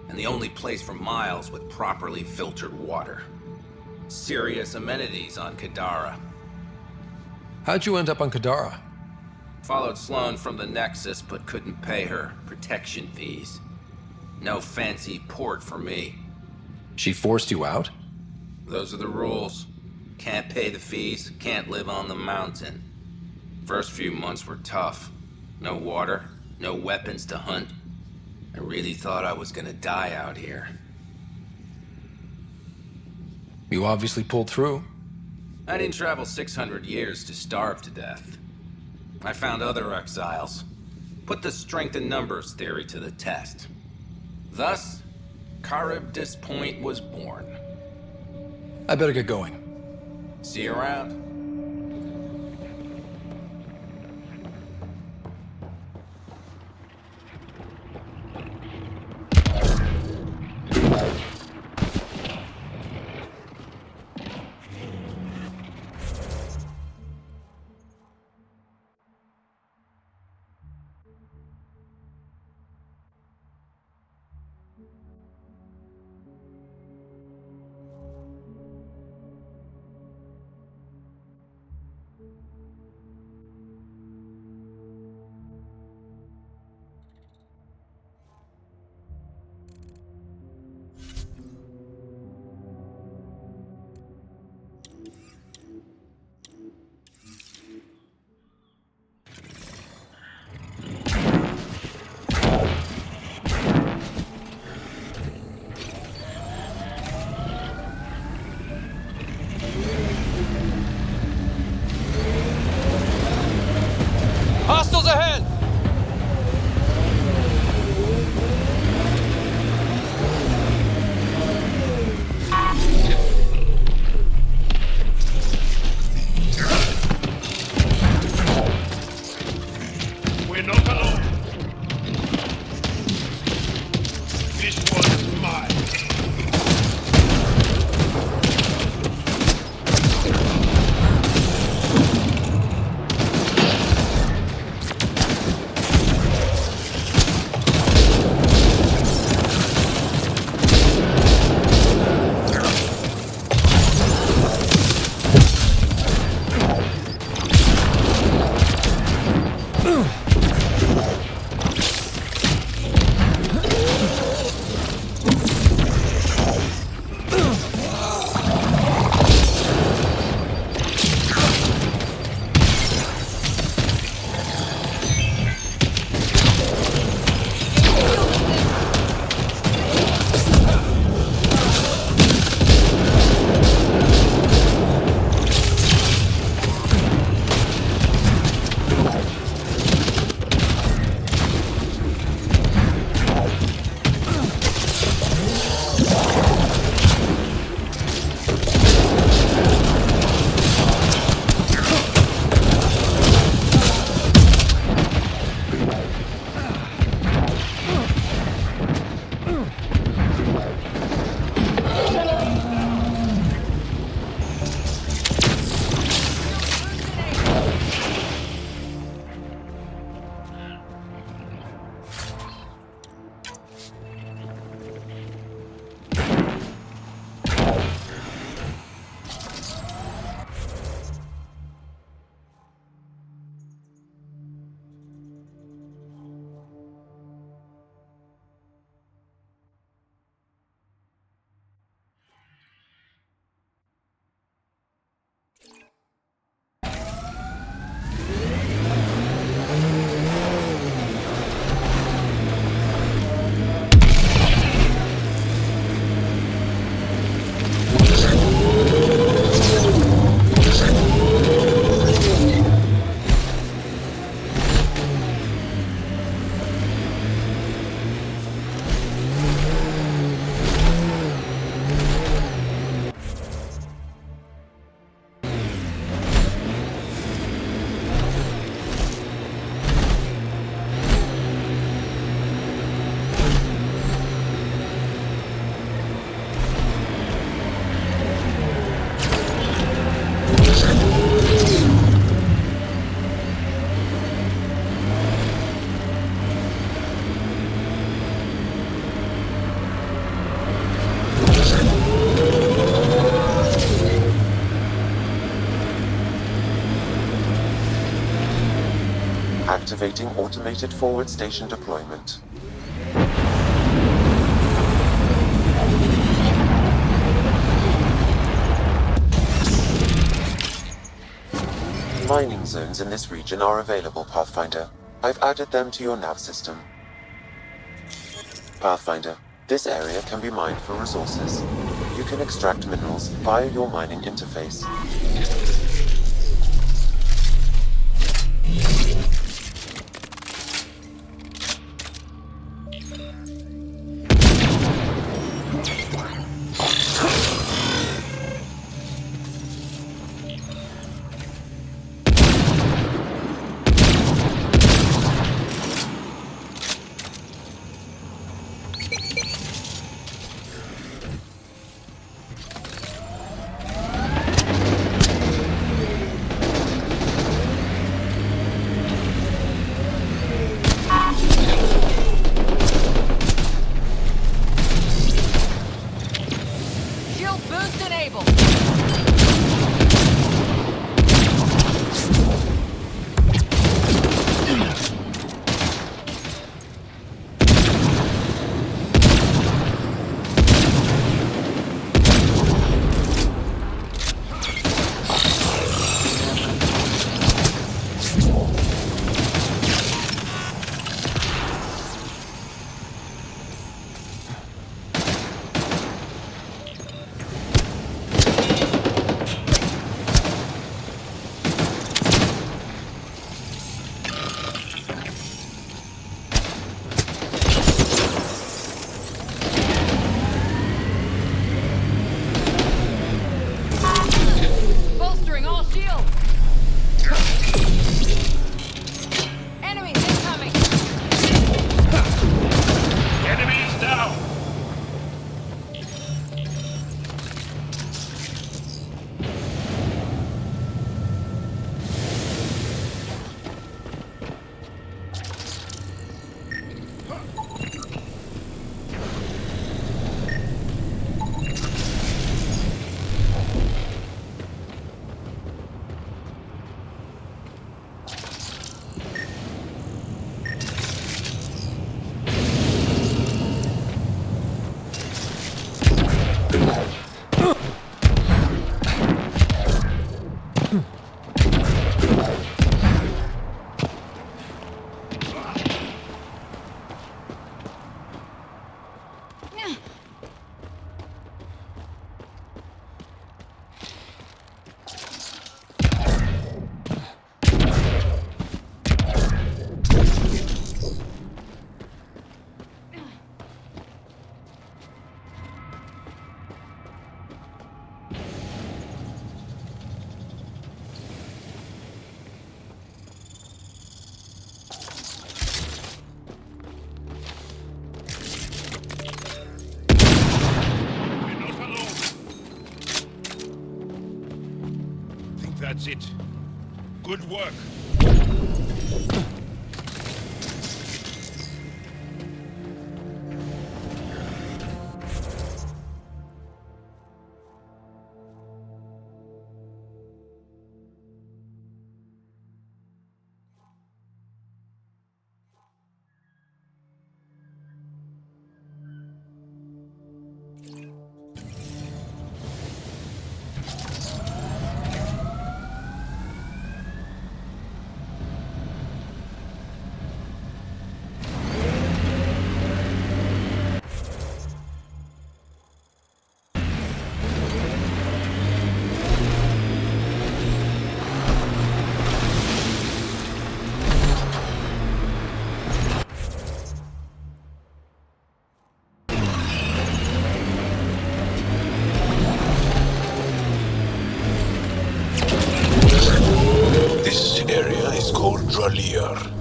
and the only place for miles with properly filtered water. Serious amenities on Kadara. How'd you end up on Kadara? Followed Sloane from the Nexus, but couldn't pay her protection fees. No fancy port for me. She forced you out? Those are the rules. Can't pay the fees, can't live on the mountain. First few months were tough. No water, no weapons to hunt. I really thought I was gonna die out here. You obviously pulled through. I didn't travel 600 years to starve to death. I found other exiles. Put the strength in numbers theory to the test. Thus, Charybdis Point was born. I better get going. See you around. Hostiles ahead! We're not alone. This one's mine. Activating automated forward station deployment. Mining zones in this region are available, Pathfinder. I've added them to your nav system. Pathfinder, this area can be mined for resources. you can extract minerals via your mining interface. Shield boost enabled. Bolstering all shields. Enemies incoming. Enemies down! That's it. Good work. This area is called Dralier.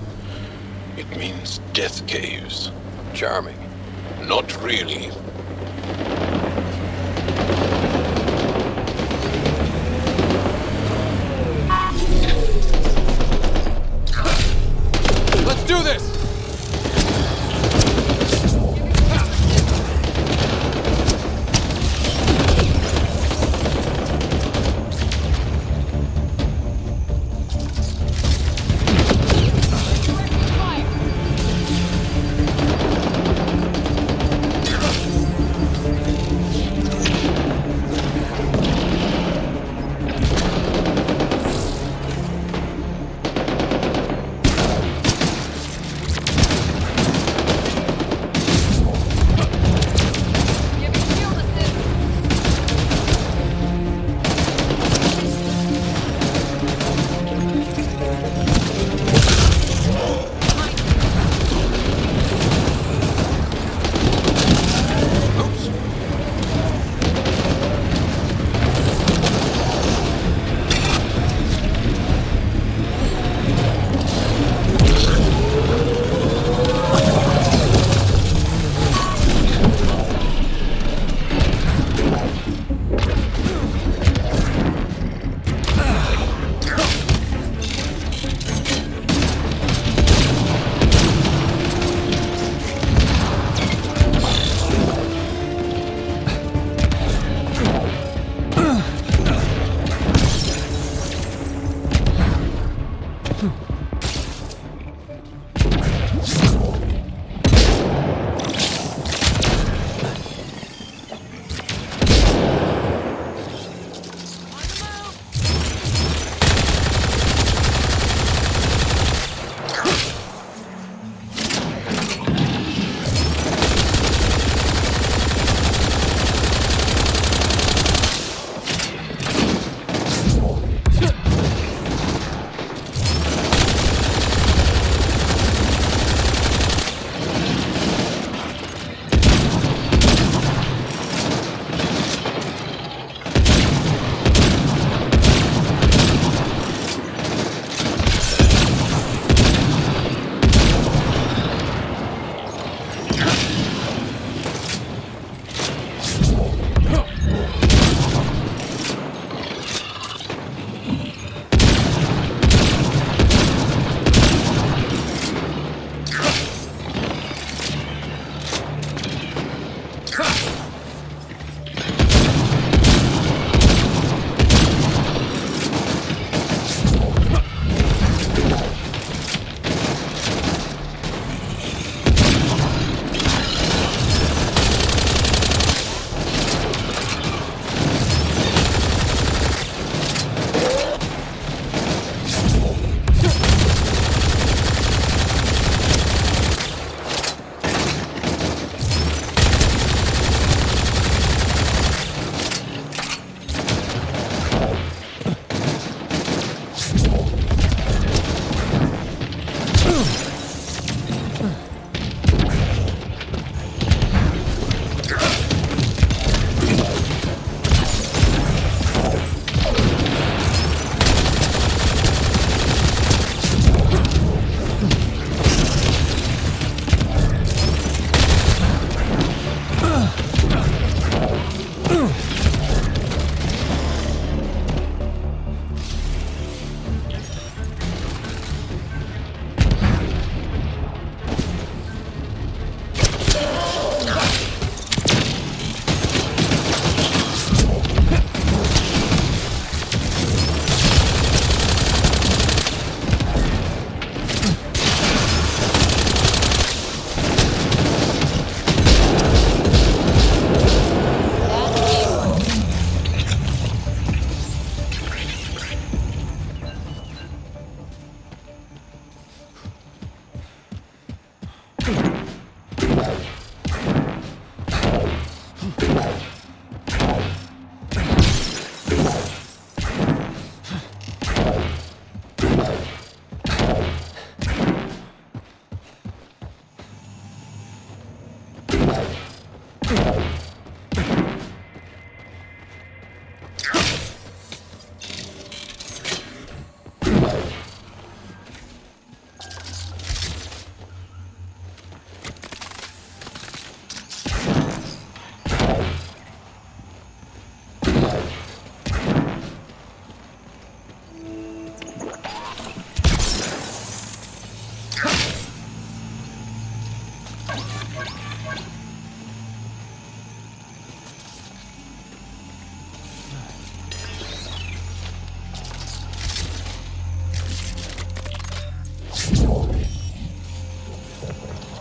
It means death caves. Charming. Not really. Let's do this!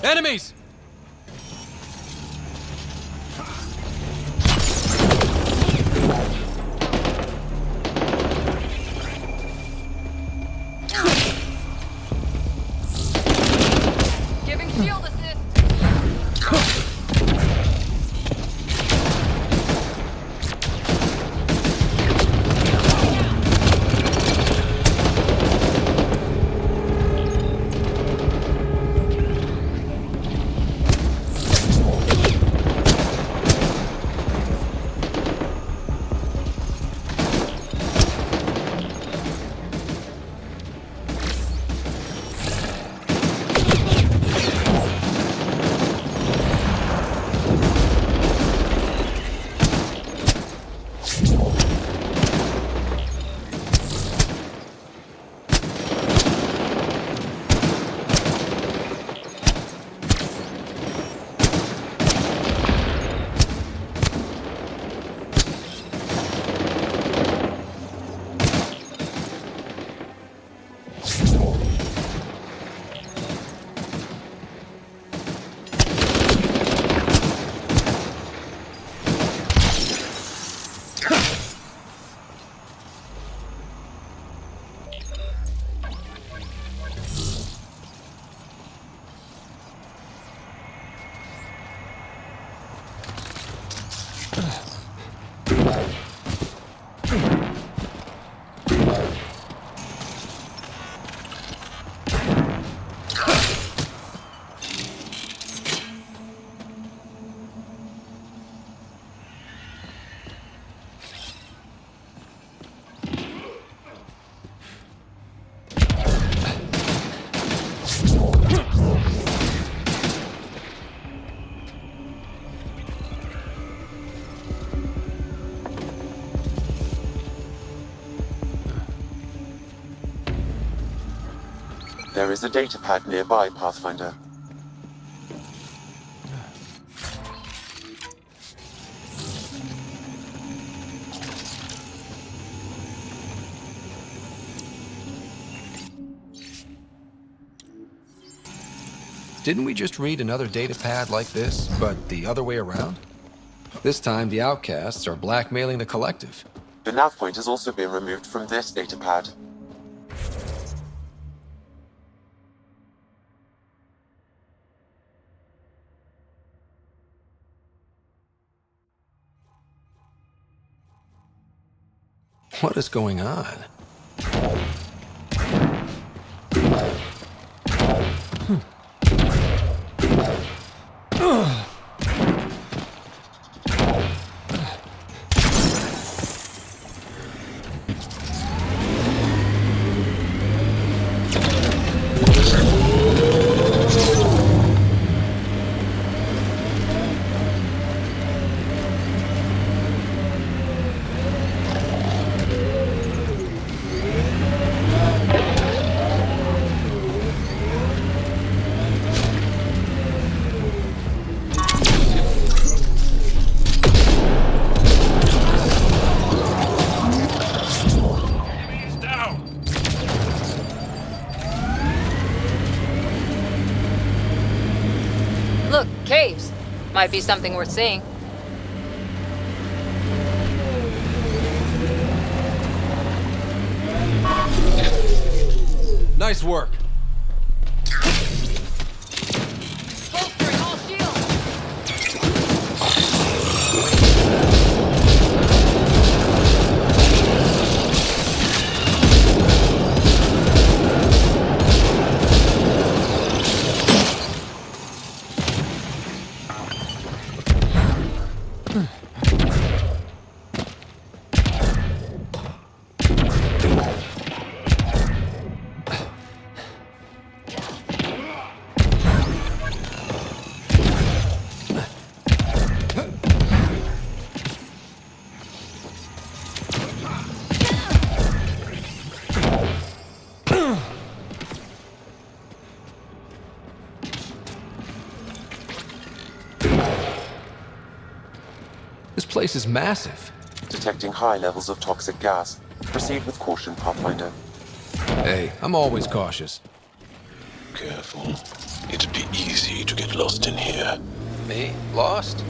Enemies! Giving shield assist. There is a data pad nearby, Pathfinder. Didn't we just read another datapad like this, but the other way around? This time, the outcasts are blackmailing the collective. The nav point has also been removed from this datapad. What is going on? Look, caves. Might be something worth seeing. Nice work. Bolstering all shields. This place is massive. Detecting high levels of toxic gas. Proceed with caution, Pathfinder. Hey, I'm always cautious. Careful. It'd be easy to get lost in here. Me? Lost?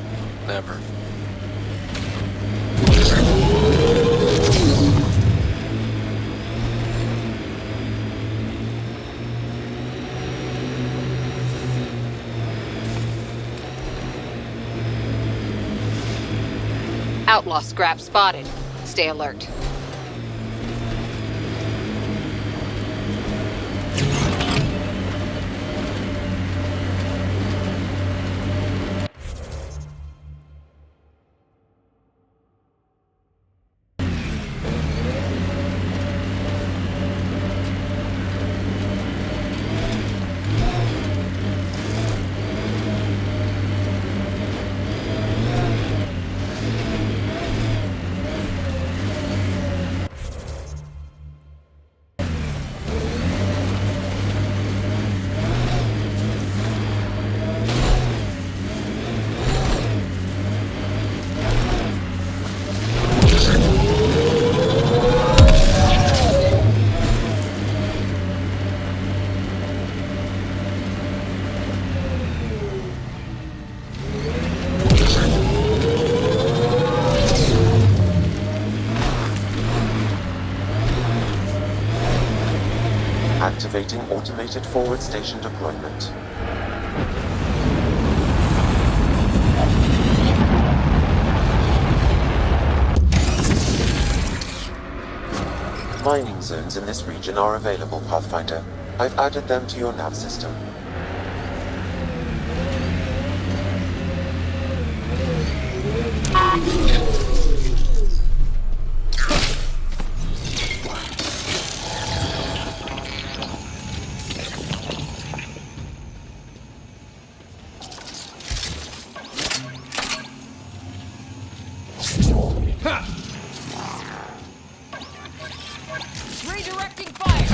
Never. Outlaw scrap spotted. Stay alert. Activating automated forward station deployment. Mining zones in this region are available, Pathfinder. I've added them to your nav system. Redirecting fire!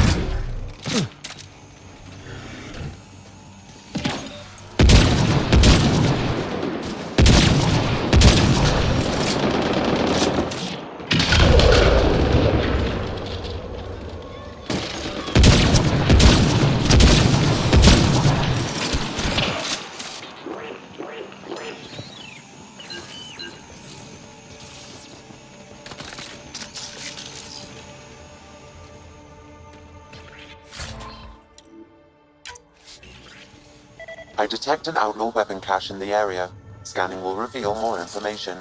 I detect an outlaw weapon cache in the area. Scanning will reveal more information.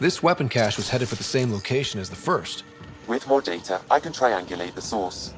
This weapon cache was headed for the same location as the first. With more data, I can triangulate the source.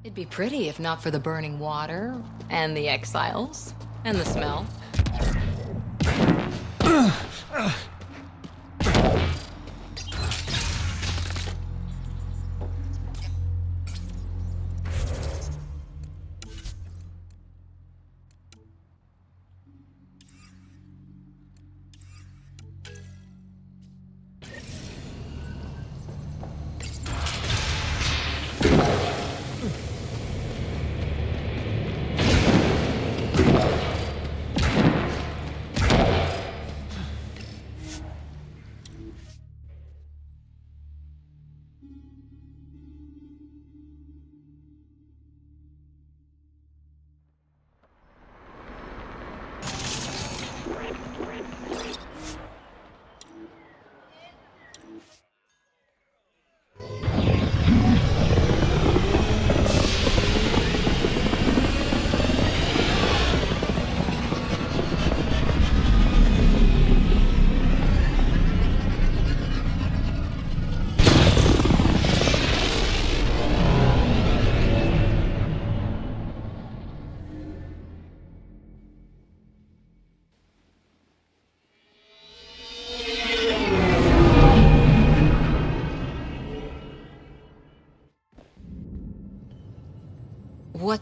It'd be pretty if not for the burning water, and the exiles, and the smell.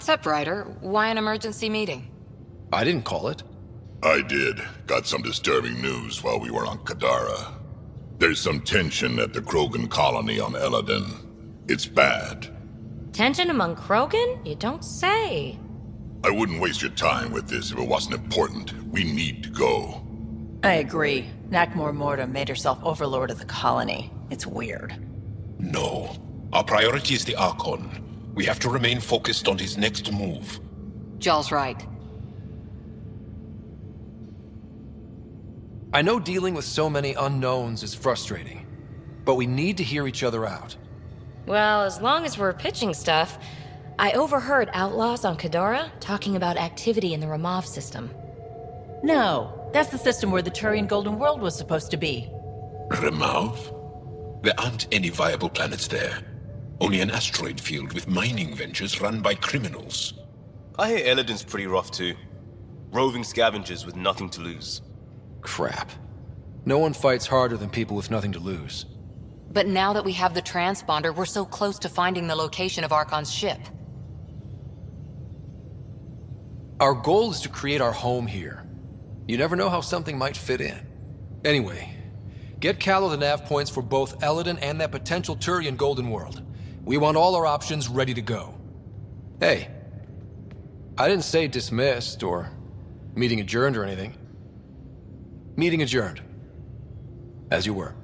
What's up, Ryder? Why an emergency meeting? I didn't call it. I did. Got some disturbing news while we were on Kadara. There's some tension at the Krogan colony on Eladin. It's bad. Tension among Krogan? You don't say. I wouldn't waste your time with this if it wasn't important. We need to go. I agree. Nakmor Morta made herself overlord of the colony. It's weird. No. Our priority is the Archon. We have to remain focused on his next move. Jall's right. I know dealing with so many unknowns is frustrating, but we need to hear each other out. Well, as long as we're pitching stuff, I overheard outlaws on Kadara talking about activity in the Ramov system. No, that's the system where the Turian Golden World was supposed to be. Remov? There aren't any viable planets there. Only an asteroid field with mining ventures run by criminals. I hear Eladin's pretty rough too. Roving scavengers with nothing to lose. Crap. No one fights harder than people with nothing to lose. But now that we have the transponder, we're so close to finding the location of Archon's ship. Our goal is to create our home here. You never know how something might fit in. Anyway, get Callow the nav points for both Eladin and that potential Turian Golden World. We want all our options ready to go. Hey, I didn't say dismissed or meeting adjourned or anything. Meeting adjourned. As you were.